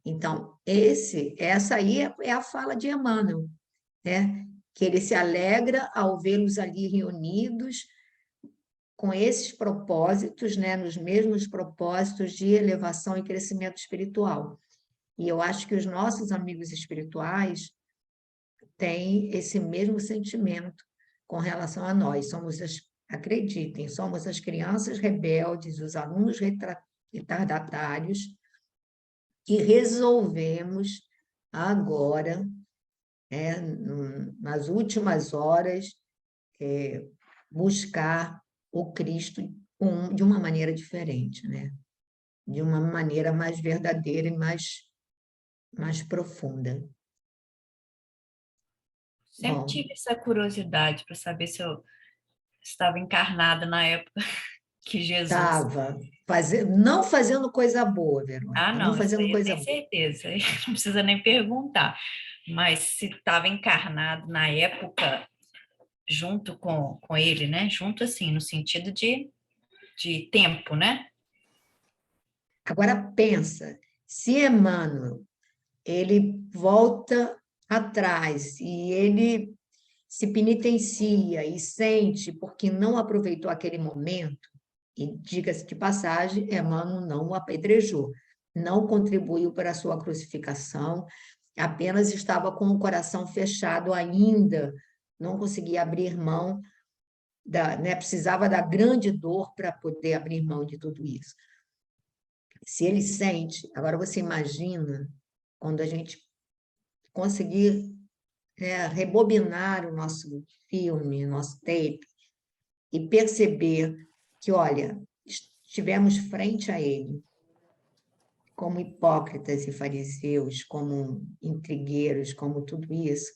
Então, essa aí é a fala de Emmanuel, né? Que ele se alegra ao vê-los ali reunidos com esses propósitos, né? Nos mesmos propósitos de elevação e crescimento espiritual. E eu acho que os nossos amigos espirituais têm esse mesmo sentimento com relação a nós. Acreditem, somos as crianças rebeldes, os alunos retardatários, e resolvemos agora, nas últimas horas, buscar o Cristo de uma maneira diferente, né? De uma maneira mais verdadeira e mais profunda. Sempre tive essa curiosidade para saber se eu estava encarnada na época que Jesus... Estava não fazendo coisa boa, Verônica. não, não fazendo isso aí coisa eu tenho certeza, não precisa nem perguntar. Mas se estava encarnado na época, junto com ele, né? Junto assim, no sentido de tempo, né? Agora pensa, se Emmanuel ele volta atrás e ele se penitencia e sente porque não aproveitou aquele momento, e diga-se de passagem, Emmanuel não o apedrejou, não contribuiu para a sua crucificação, apenas estava com o coração fechado ainda, não conseguia abrir mão, precisava da grande dor para poder abrir mão de tudo isso. Se ele sente, agora você imagina quando a gente conseguir rebobinar o nosso filme, nosso tape, e perceber que, olha, estivemos frente a ele, como hipócritas e fariseus, como intrigueiros, como tudo isso.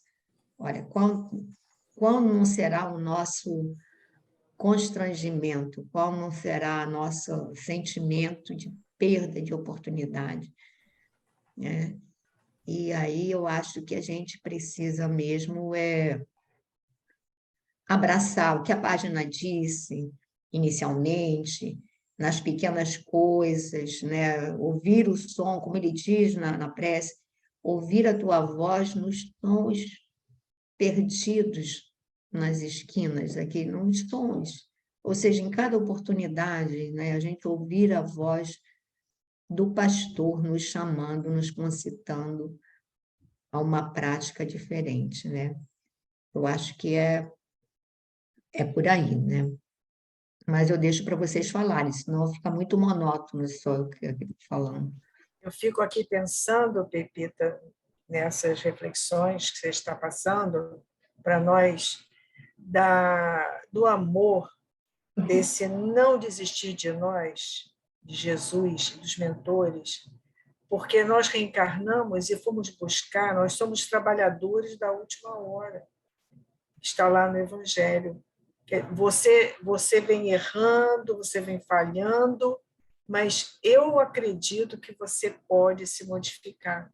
Olha, qual não será o nosso constrangimento, qual não será o nosso sentimento de perda de oportunidade, né? E aí eu acho que a gente precisa mesmo abraçar o que a página disse inicialmente, nas pequenas coisas, né? Ouvir o som, como ele diz na prece, ouvir a tua voz nos tons perdidos nas esquinas aqui, nos sons. Ou seja, em cada oportunidade, né, a gente ouvir a voz do pastor nos chamando, nos concitando a uma prática diferente, né? Eu acho que é por aí, né? Mas eu deixo para vocês falarem, senão fica muito monótono só eu falando. Eu fico aqui pensando, Pepita, nessas reflexões que você está passando para nós, do amor, desse não desistir de nós, de Jesus, dos mentores, porque nós reencarnamos e fomos buscar, nós somos trabalhadores da última hora. Está lá no Evangelho. Você vem errando, você vem falhando, mas eu acredito que você pode se modificar.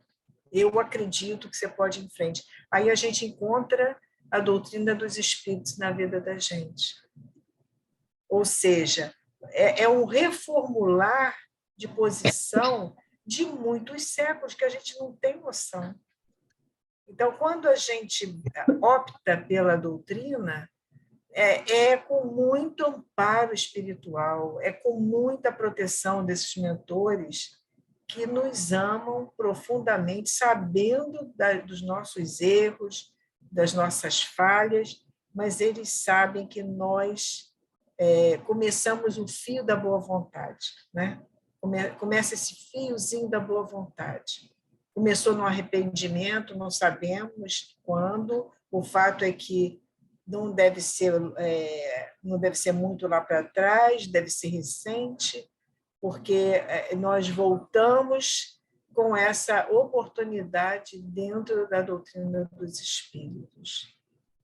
Eu acredito que você pode ir em frente. Aí a gente encontra a doutrina dos espíritos na vida da gente. Ou seja, é um reformular de posição de muitos séculos que a gente não tem noção. Então, quando a gente opta pela doutrina, é com muito amparo espiritual, é com muita proteção desses mentores que nos amam profundamente, sabendo dos nossos erros, das nossas falhas, mas eles sabem que nós começamos o fio da boa vontade, né? Começa esse fiozinho da boa vontade. Começou no arrependimento, não sabemos quando, o fato é que não deve ser muito lá para trás, deve ser recente, porque nós voltamos com essa oportunidade dentro da doutrina dos espíritos.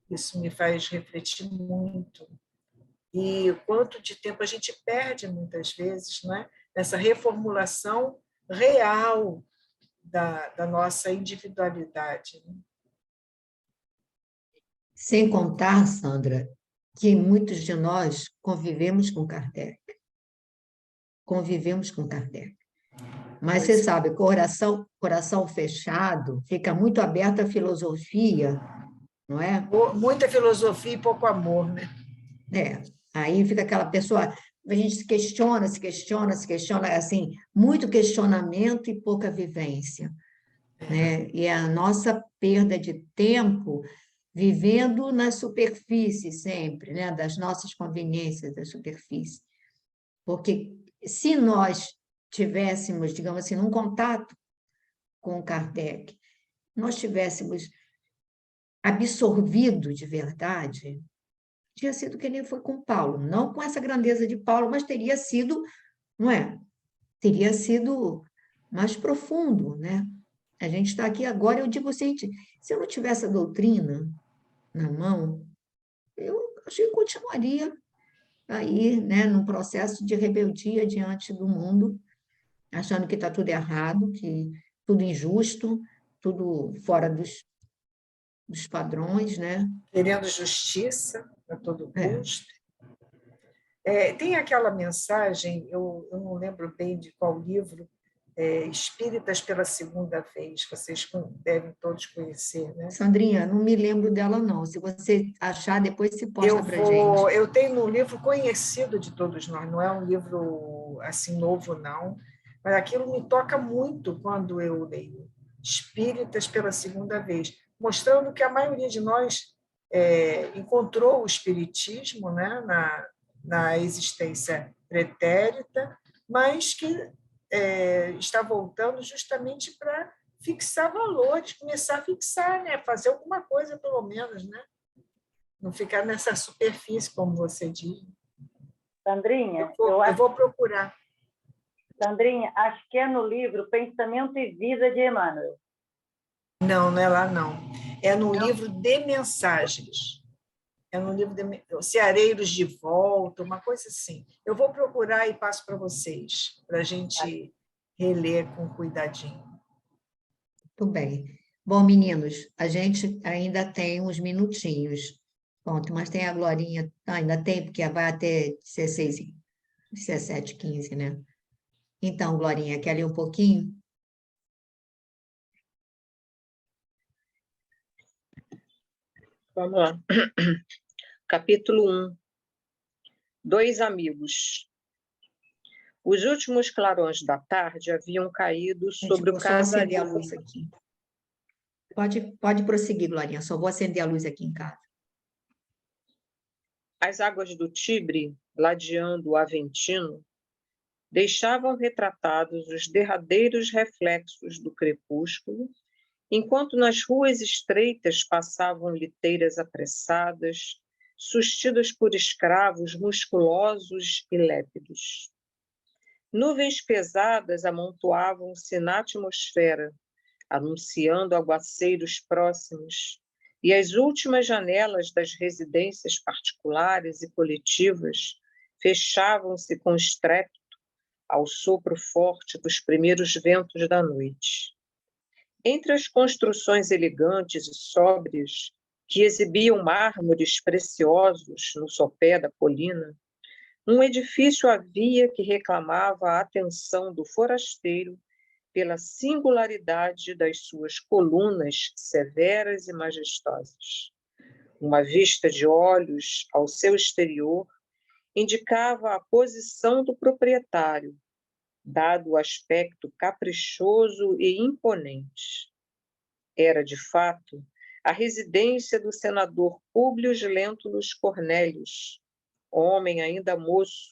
Isso me faz refletir muito. E quanto de tempo a gente perde, muitas vezes, né? Nessa reformulação real da nossa individualidade. Sem contar, Sandra, que muitos de nós convivemos com Kardec. Convivemos com Kardec. Mas você sabe, coração fechado, fica muito aberto à filosofia, não é? Muita filosofia e pouco amor, né? Aí fica aquela pessoa, a gente se questiona, assim, muito questionamento e pouca vivência, né? E a nossa perda de tempo vivendo na superfície sempre, né? Das nossas conveniências da superfície. Porque se nós tivéssemos, digamos assim, um contato com Kardec, nós tivéssemos absorvido de verdade, tinha sido que nem foi com Paulo, não com essa grandeza de Paulo, mas teria sido, não é? Teria sido mais profundo, né? A gente está aqui agora, eu digo assim, se eu não tivesse a doutrina na mão, eu acho que continuaria aí, né, num processo de rebeldia diante do mundo, achando que está tudo errado, que tudo injusto, tudo fora dos padrões, né? Querendo justiça a todo É. custo. Tem aquela mensagem, eu não lembro bem de qual livro, Espíritas pela Segunda Vez, vocês devem todos conhecer, né? Sandrinha, não me lembro dela, não. Se você achar, depois se posta para a gente. Eu tenho um livro conhecido de todos nós, não é um livro assim novo, não, mas aquilo me toca muito quando eu leio Espíritas pela Segunda Vez, mostrando que a maioria de nós encontrou o espiritismo, né, na existência pretérita, mas que está voltando justamente para fixar valores, começar a fixar, né, fazer alguma coisa pelo menos, né? Não ficar nessa superfície, como você diz. Sandrinha, eu vou procurar. Sandrinha, acho que é no livro Pensamento e Vida de Emmanuel. Não é lá, não. É no livro de mensagens. É no livro de Ceareiros de Volta, uma coisa assim. Eu vou procurar e passo para vocês, para a gente reler com cuidadinho. Muito bem. Bom, meninos, a gente ainda tem uns minutinhos. Pronto, mas tem a Glorinha, ainda tem, porque vai até 17h15, né? Então, Glorinha, quer ler um pouquinho? Vamos lá. Capítulo 1. Dois amigos. Os últimos clarões da tarde haviam caído sobre o Vou só acender a casario. luz aqui. Pode prosseguir, Glorinha, só vou acender a luz aqui em casa. As águas do Tibre, ladeando o Aventino, deixavam retratados os derradeiros reflexos do crepúsculo, enquanto nas ruas estreitas passavam liteiras apressadas, sustidas por escravos musculosos e lépidos. Nuvens pesadas amontoavam-se na atmosfera, anunciando aguaceiros próximos, e as últimas janelas das residências particulares e coletivas fechavam-se com estrépito ao sopro forte dos primeiros ventos da noite. Entre as construções elegantes e sóbrias, que exibiam mármores preciosos no sopé da colina, um edifício havia que reclamava a atenção do forasteiro pela singularidade das suas colunas severas e majestosas. Uma vista de olhos ao seu exterior indicava a posição do proprietário, dado o aspecto caprichoso e imponente. Era, de fato, a residência do senador Públio Lentulus Cornélius, homem ainda moço,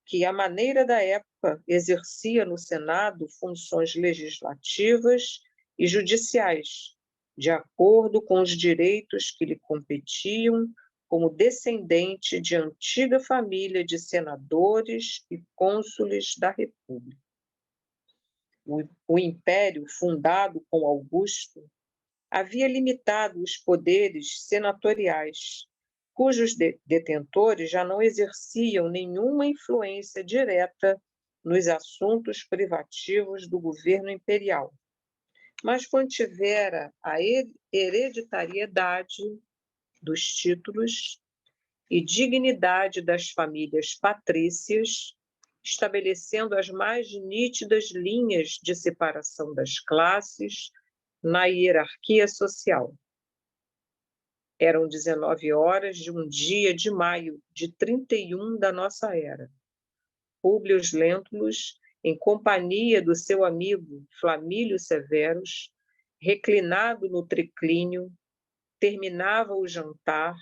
que, à maneira da época, exercia no Senado funções legislativas e judiciais, de acordo com os direitos que lhe competiam como descendente de antiga família de senadores e cônsules da República. O império, fundado com Augusto, havia limitado os poderes senatoriais, cujos detentores já não exerciam nenhuma influência direta nos assuntos privativos do governo imperial, mas mantivera a hereditariedade dos títulos e dignidade das famílias patrícias, estabelecendo as mais nítidas linhas de separação das classes na hierarquia social. Eram 19 horas de um dia de maio de 31 da nossa era. Públio Lentulus, em companhia do seu amigo Flamílio Severus, reclinado no triclínio, terminava o jantar,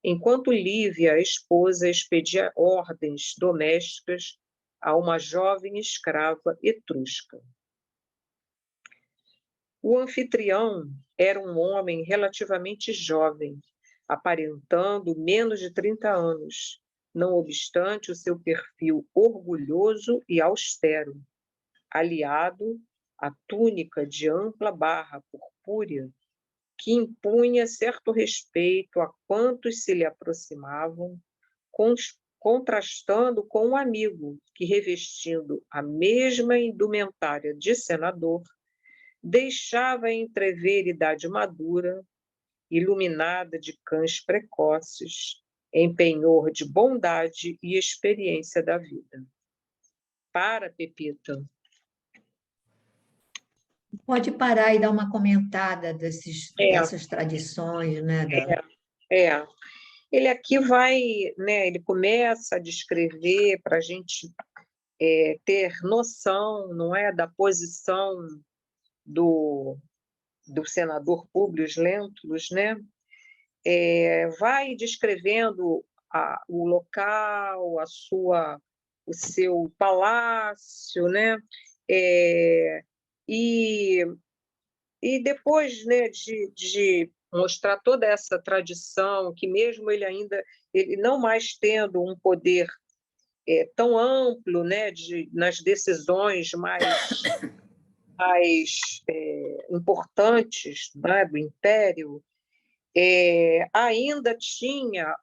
enquanto Lívia, a esposa, expedia ordens domésticas a uma jovem escrava etrusca. O anfitrião era um homem relativamente jovem, aparentando menos de 30 anos, não obstante o seu perfil orgulhoso e austero, aliado à túnica de ampla barra purpúrea, que impunha certo respeito a quantos se lhe aproximavam, contrastando com um amigo que, revestindo a mesma indumentária de senador, deixava entrever idade madura, iluminada de cães precoces, em penhor de bondade e experiência da vida. Para, Pepita. Pode parar e dar uma comentada dessas tradições, né? Ele aqui vai, né? Ele começa a descrever para a gente ter noção, não é, da posição do senador Públio Lentulus, né? Vai descrevendo o local, o seu palácio, né? E depois, né, de mostrar toda essa tradição, que mesmo ele não mais tendo um poder tão amplo, né, nas decisões mais importantes, né, do Império, ainda tinha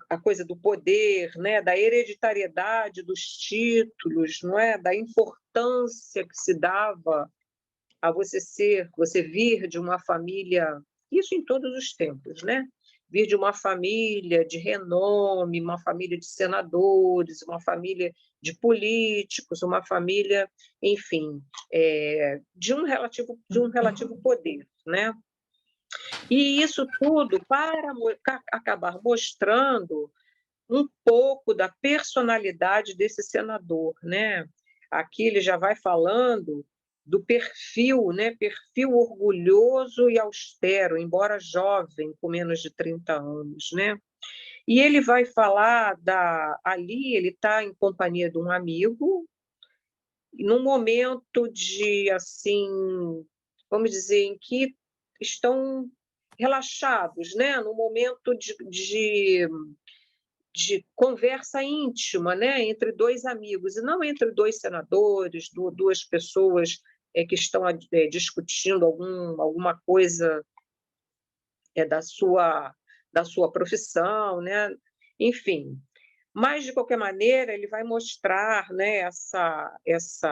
a coisa do poder, né, da hereditariedade dos títulos, não é, da importância que se dava a você vir de uma família, isso em todos os tempos, né? Vir de uma família de renome, uma família de senadores, uma família de políticos, uma família, enfim, de um relativo poder, né? E isso tudo para acabar mostrando um pouco da personalidade desse senador, né? Aqui ele já vai falando do perfil, né? Perfil orgulhoso e austero, embora jovem, com menos de 30 anos, né? E ele vai falar ali ele está em companhia de um amigo, num momento de, assim, vamos dizer, em que estão relaxados, né? No momento de conversa íntima, né? Entre dois amigos, e não entre dois senadores, duas pessoas que estão discutindo alguma coisa da sua profissão, né? Enfim, mas, de qualquer maneira, ele vai mostrar, né, esse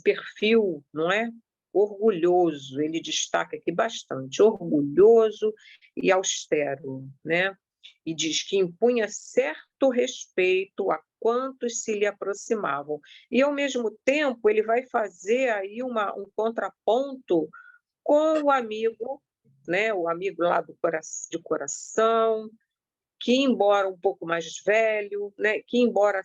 perfil, não é? Orgulhoso, ele destaca aqui bastante, orgulhoso e austero, né? E diz que impunha certo respeito a quantos se lhe aproximavam. E, ao mesmo tempo, ele vai fazer aí um contraponto com o amigo, né? O amigo lá de coração, que, embora um pouco mais velho, né, que, embora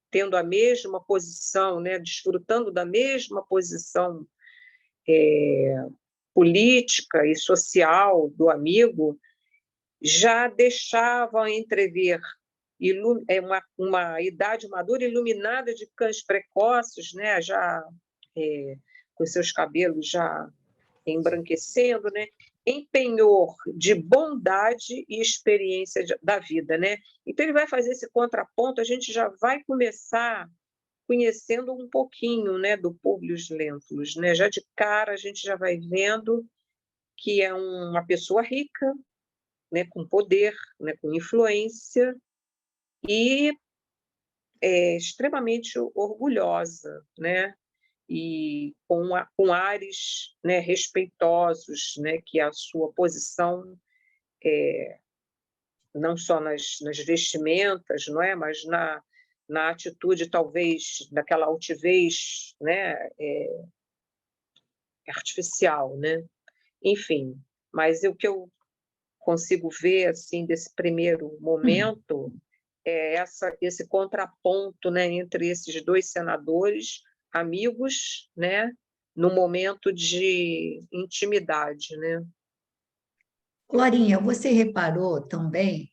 tendo a mesma posição, né, desfrutando da mesma posição política e social do amigo, já deixava entrever uma idade madura iluminada de cães precoces, né, já com seus cabelos já embranquecendo, né? Empenhor de bondade e experiência da vida, né? Então ele vai fazer esse contraponto, a gente já vai começar conhecendo um pouquinho, né, do Públio Lentulus, né? Já de cara a gente já vai vendo que é uma pessoa rica, né, com poder, né, com influência e extremamente orgulhosa, né? E com ares, né, respeitosos, né, que a sua posição, não só nas vestimentas, não é, mas na atitude, talvez, daquela altivez, né, artificial, né? Enfim, mas o que eu consigo ver assim desse primeiro momento é esse contraponto, né, entre esses dois senadores amigos, né, no momento de intimidade, né? Glorinha, você reparou também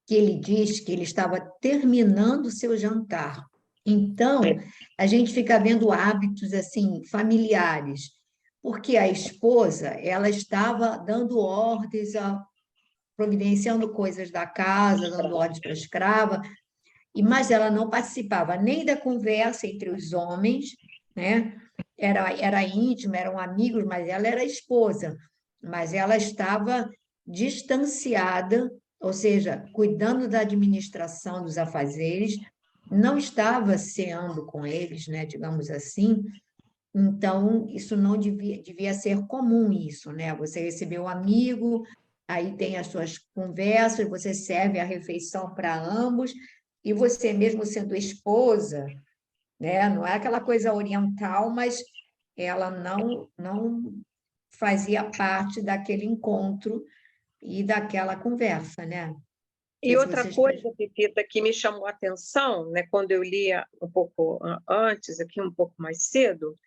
que ele diz que ele estava terminando o seu jantar. Então, a gente fica vendo hábitos assim familiares, porque a esposa, ela estava dando ordens, providenciando coisas da casa, dando ordens para a escrava, mas ela não participava nem da conversa entre os homens, né? Era íntima, eram amigos, mas ela era esposa, mas ela estava distanciada, ou seja, cuidando da administração dos afazeres, não estava ceando com eles, né, digamos assim. Então, isso não devia ser comum, isso, né? Você recebeu um amigo, aí tem as suas conversas, você serve a refeição para ambos, e você mesmo sendo esposa, né? Não é aquela coisa oriental, mas ela não fazia parte daquele encontro e daquela conversa, né? Não sei E se outra vocês... coisa, Pepita, que me chamou a atenção, né, quando eu lia um pouco antes, aqui um pouco mais cedo,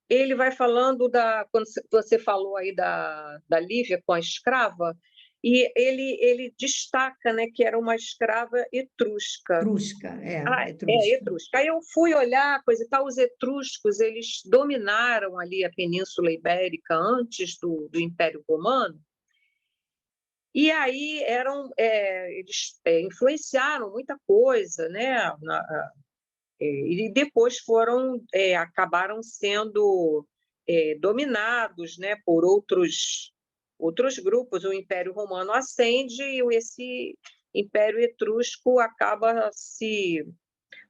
ele vai falando quando você falou aí da Lívia com a escrava, e ele destaca, né, que era uma escrava etrusca. Etrusca, etrusca. Etrusca. Aí eu fui olhar, coisa e tal, os etruscos, eles dominaram ali a Península Ibérica antes do Império Romano, e aí eles influenciaram muita coisa, né? E depois acabaram sendo dominados, né, por outros grupos. O Império Romano ascende e esse Império Etrusco acaba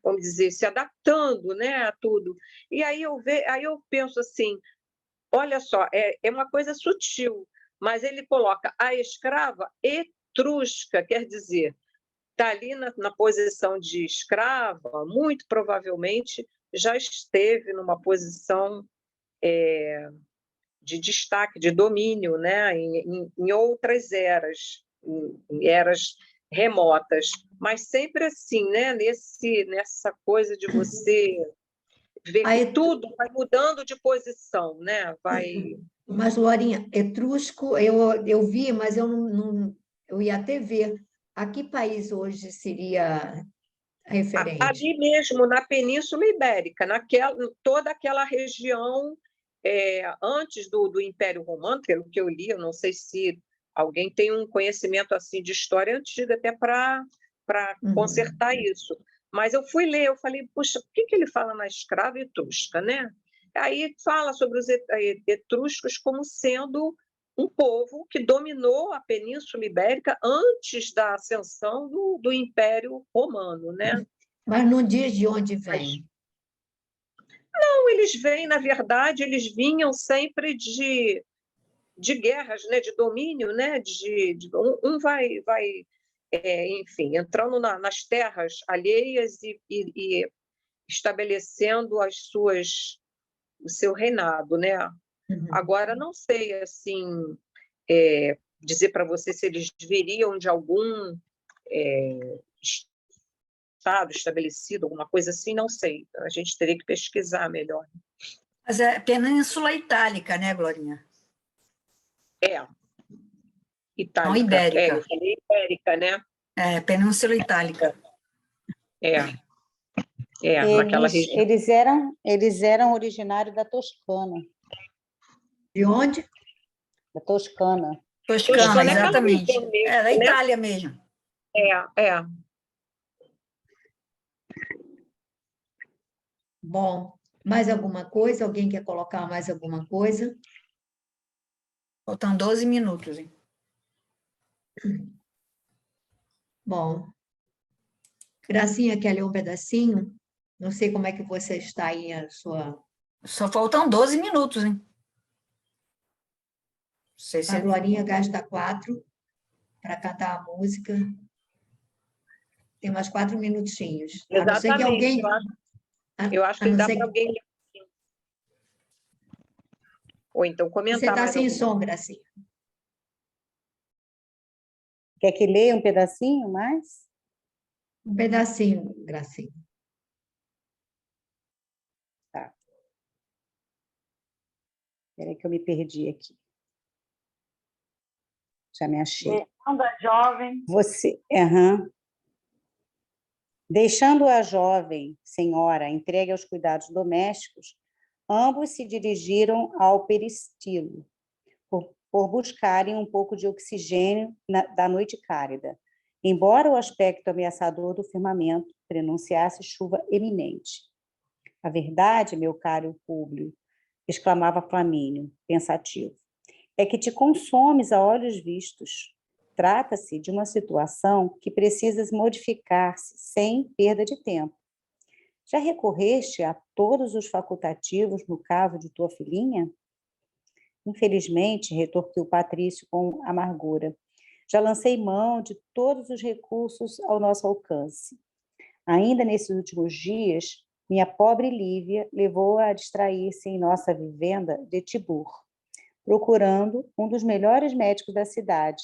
vamos dizer, se adaptando, né, a tudo. E aí eu penso assim, olha só, é uma coisa sutil, mas ele coloca a escrava etrusca, quer dizer, está ali na posição de escrava, muito provavelmente já esteve numa posição destaque, de domínio, né? Em outras eras, em eras remotas, mas sempre assim, né? Nessa coisa de você ver que Aí, tudo vai mudando de posição, né? mas, Glorinha, etrusco, eu vi, mas eu eu ia até ver. A que país hoje seria referente? Ali mesmo, na Península Ibérica, toda aquela região antes do Império Romano, pelo que eu li, eu não sei se alguém tem um conhecimento assim de história antiga até para consertar isso. Mas eu fui ler, eu falei, puxa, por que ele fala na escrava etrusca, né? Aí fala sobre os etruscos como sendo um povo que dominou a Península Ibérica antes da ascensão do Império Romano, né? Mas não diz de onde vem. Não, eles vêm, na verdade, eles vinham sempre de guerras, né, de domínio, né, um vai enfim, entrando nas terras alheias e estabelecendo o seu reinado, né? Agora, não sei, assim, dizer para você se eles viriam de algum estado estabelecido, alguma coisa assim, não sei. A gente teria que pesquisar melhor. Mas é Península Itálica, né, Glorinha? Itálica. Não ibérica. Eu falei ibérica, né? Península Itálica. Naquela região. Eles eram originários da Toscana. De onde? Da Toscana. Toscana, exatamente. Mesmo, da né? Itália mesmo. Bom, mais alguma coisa? Alguém quer colocar mais alguma coisa? Faltam 12 minutos, hein? Bom, Gracinha, quer ler um pedacinho? Não sei como é que você está aí, a sua... Só faltam 12 minutos, hein? A Glorinha gasta 4 para cantar a música. Tem mais 4 minutinhos. A não ser que alguém... Eu acho que dá para alguém... Ou então comentar. Você está sem som, Gracinha. Quer que leia um pedacinho mais? Um pedacinho, Gracinha. Tá. Espera aí que eu me perdi aqui. Já me achei. Deixando a jovem. Deixando a jovem senhora entregue aos cuidados domésticos, ambos se dirigiram ao peristilo, por buscarem um pouco de oxigênio da noite cálida, embora o aspecto ameaçador do firmamento prenunciasse chuva eminente. A verdade, meu caro Públio, exclamava Flamínio, pensativo, é que te consomes a olhos vistos. Trata-se de uma situação que precisa modificar-se sem perda de tempo. Já recorreste a todos os facultativos no caso de tua filhinha? Infelizmente, retorquiu Patrício com amargura, já lancei mão de todos os recursos ao nosso alcance. Ainda nesses últimos dias, minha pobre Lívia levou-a a distrair-se em nossa vivenda de Tibur, procurando um dos melhores médicos da cidade,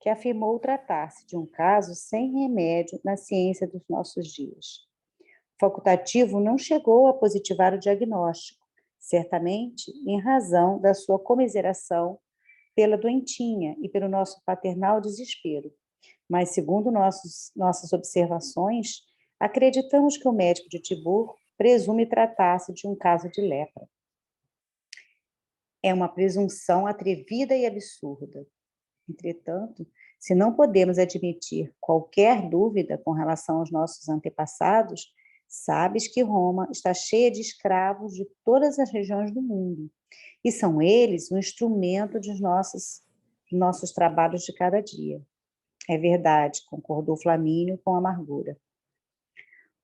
que afirmou tratar-se de um caso sem remédio na ciência dos nossos dias. O facultativo não chegou a positivar o diagnóstico, certamente em razão da sua comiseração pela doentinha e pelo nosso paternal desespero. Mas, segundo nossas observações, acreditamos que o médico de Tibur presume tratar-se de um caso de lepra. É uma presunção atrevida e absurda. Entretanto, se não podemos admitir qualquer dúvida com relação aos nossos antepassados, sabes que Roma está cheia de escravos de todas as regiões do mundo, e são eles um instrumento dos nossos trabalhos de cada dia. É verdade, concordou Flamínio com amargura.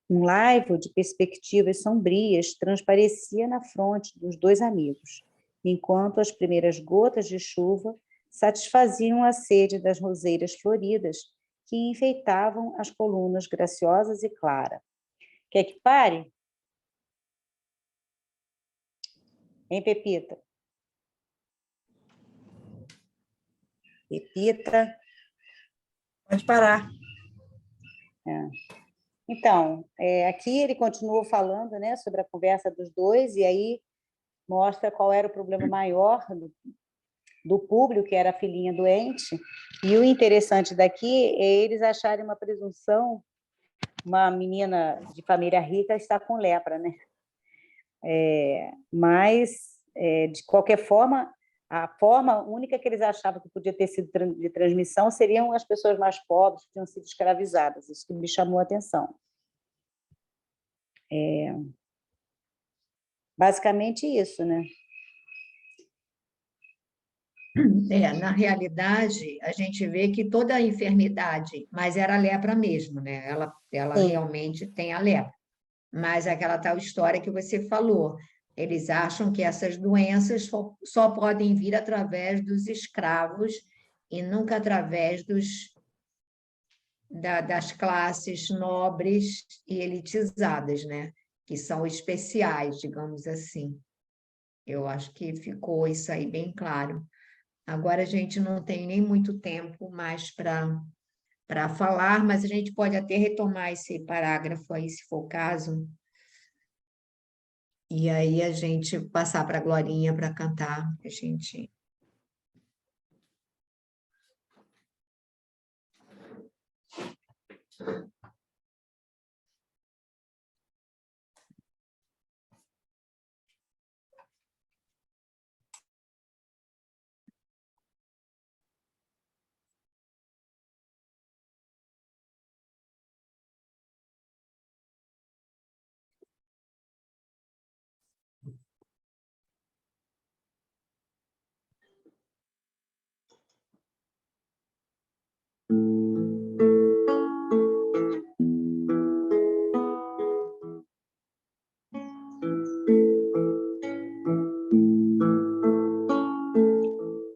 Um laivo de perspectivas sombrias transparecia na fronte dos dois amigos, enquanto as primeiras gotas de chuva satisfaziam a sede das roseiras floridas que enfeitavam as colunas graciosas e claras. Quer que pare? Hein, Pepita? Repita. Pode parar. Então, aqui ele continuou falando, né, sobre a conversa dos dois, e aí mostra qual era o problema maior do público, que era a filhinha doente. E o interessante daqui é eles acharem uma presunção, uma menina de família rica está com lepra, né? Mas, de qualquer forma, a forma única que eles achavam que podia ter sido de transmissão seriam as pessoas mais pobres que tinham sido escravizadas. Isso que me chamou a atenção. Basicamente isso, né? Na realidade, a gente vê que toda a enfermidade, mas era lepra mesmo, né? Ela Sim. realmente tem a lepra. Mas aquela tal história que você falou, eles acham que essas doenças só podem vir através dos escravos e nunca através das classes nobres e elitizadas, né? Que são especiais, digamos assim. Eu acho que ficou isso aí bem claro. Agora a gente não tem nem muito tempo mais para falar, mas a gente pode até retomar esse parágrafo aí, se for o caso, e aí a gente passar para a Glorinha para cantar. A gente.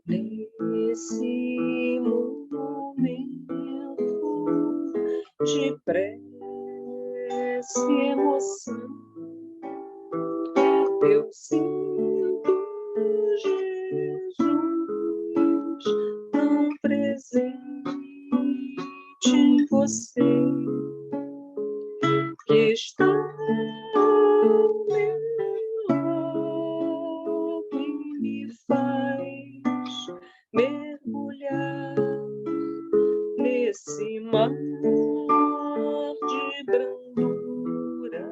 Nesse momento de prece e emoção, eu sinto Jesus tão presente em você, que está ao meu lado e me faz mergulhar nesse mar de brandura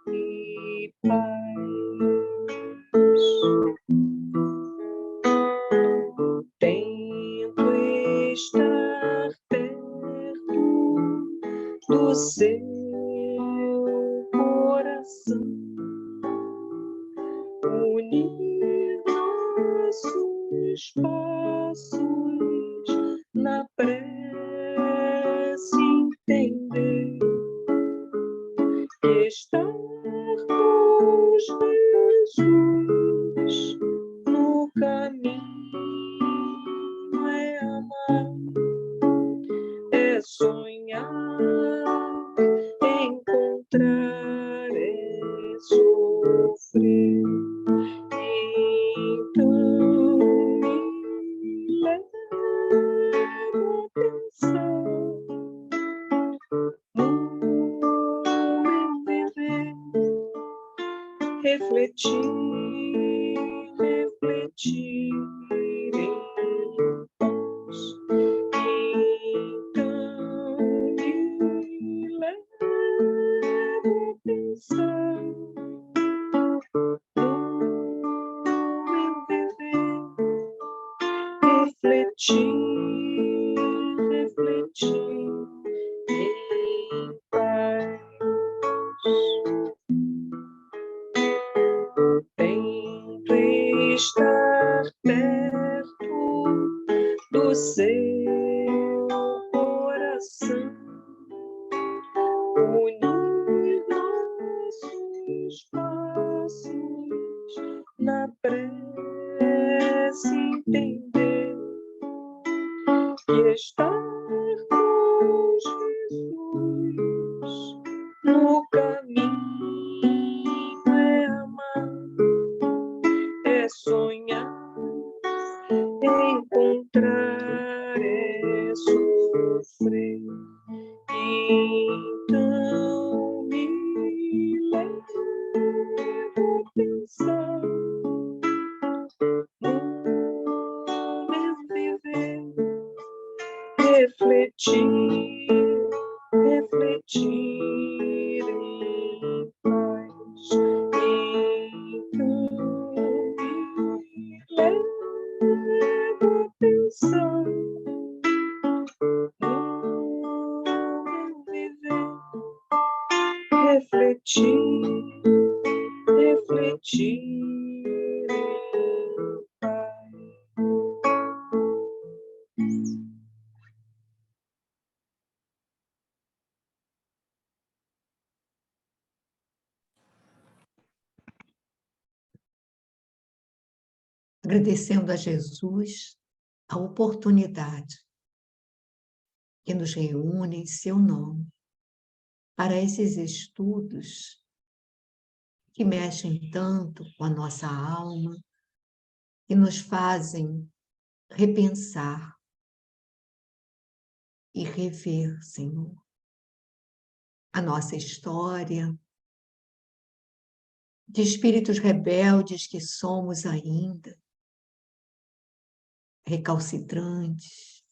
e paz. Tento estar perto do seu coração, unir nossos passos na prece, entender que estar com Jesus no caminho é amar, é sonhar, é encontrar, é sofrer. Então me leva a pensar no meu viver, refletir em paz. Então me leva a pensar no meu viver, refletir em paz. Tento estar perto do seu coração, unir nossos passos na prece, entender que estar com Jesus no caminho é amar, é sonhar, é encontrar, refletir em paz. Então me leva a pensar no meu viver, refletir em paz. Agradecendo a Jesus a oportunidade que nos reúne em seu nome para esses estudos que mexem tanto com a nossa alma e nos fazem repensar e rever, Senhor, a nossa história, de espíritos rebeldes que somos ainda, recalcitrantes.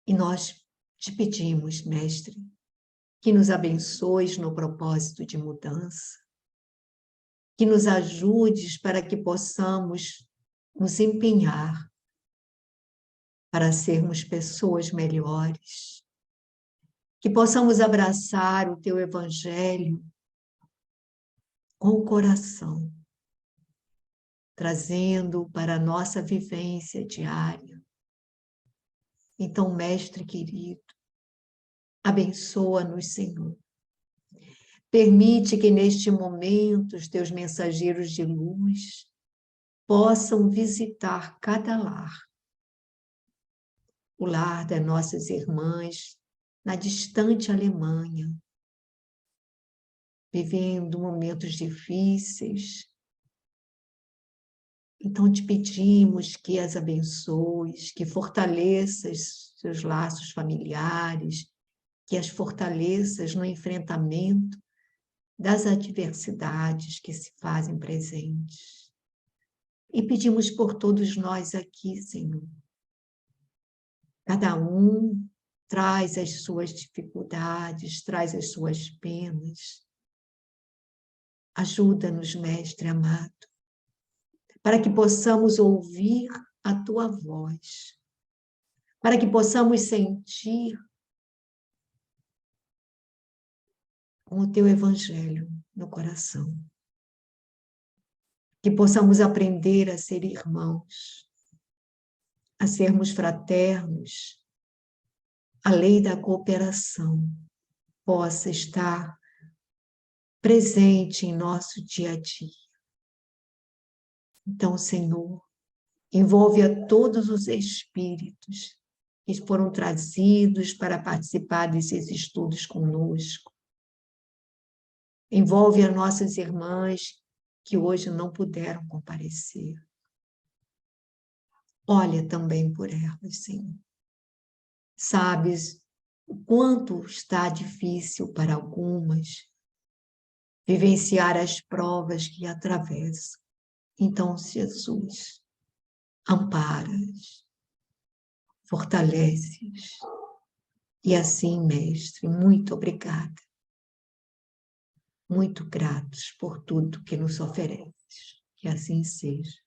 E nós te pedimos, Mestre, que nos abençoes no propósito de mudança, que nos ajudes para que possamos nos empenhar para sermos pessoas melhores, que possamos abraçar o teu evangelho com o coração, trazendo para a nossa vivência diária. Então, Mestre querido, abençoa-nos, Senhor. Permite que neste momento os teus mensageiros de luz possam visitar cada lar. O lar das nossas irmãs na distante Alemanha, vivendo momentos difíceis. Então te pedimos que as abençoes, que fortaleças seus laços familiares, que as fortaleças no enfrentamento das adversidades que se fazem presentes. E pedimos por todos nós aqui, Senhor. Cada um traz as suas dificuldades, traz as suas penas. Ajuda-nos, Mestre amado, para que possamos ouvir a tua voz, para que possamos sentir com o teu evangelho no coração, que possamos aprender a ser irmãos, a sermos fraternos, a lei da cooperação possa estar presente em nosso dia a dia. Então, Senhor, envolve a todos os espíritos que foram trazidos para participar desses estudos conosco. Envolve as nossas irmãs que hoje não puderam comparecer. Olha também por elas, Senhor. Sabes o quanto está difícil para algumas vivenciar as provas que atravessam. Então, Jesus, ampara-as, fortalece-as. E assim, Mestre, muito obrigada. Muito gratos por tudo que nos ofereces. Que assim seja.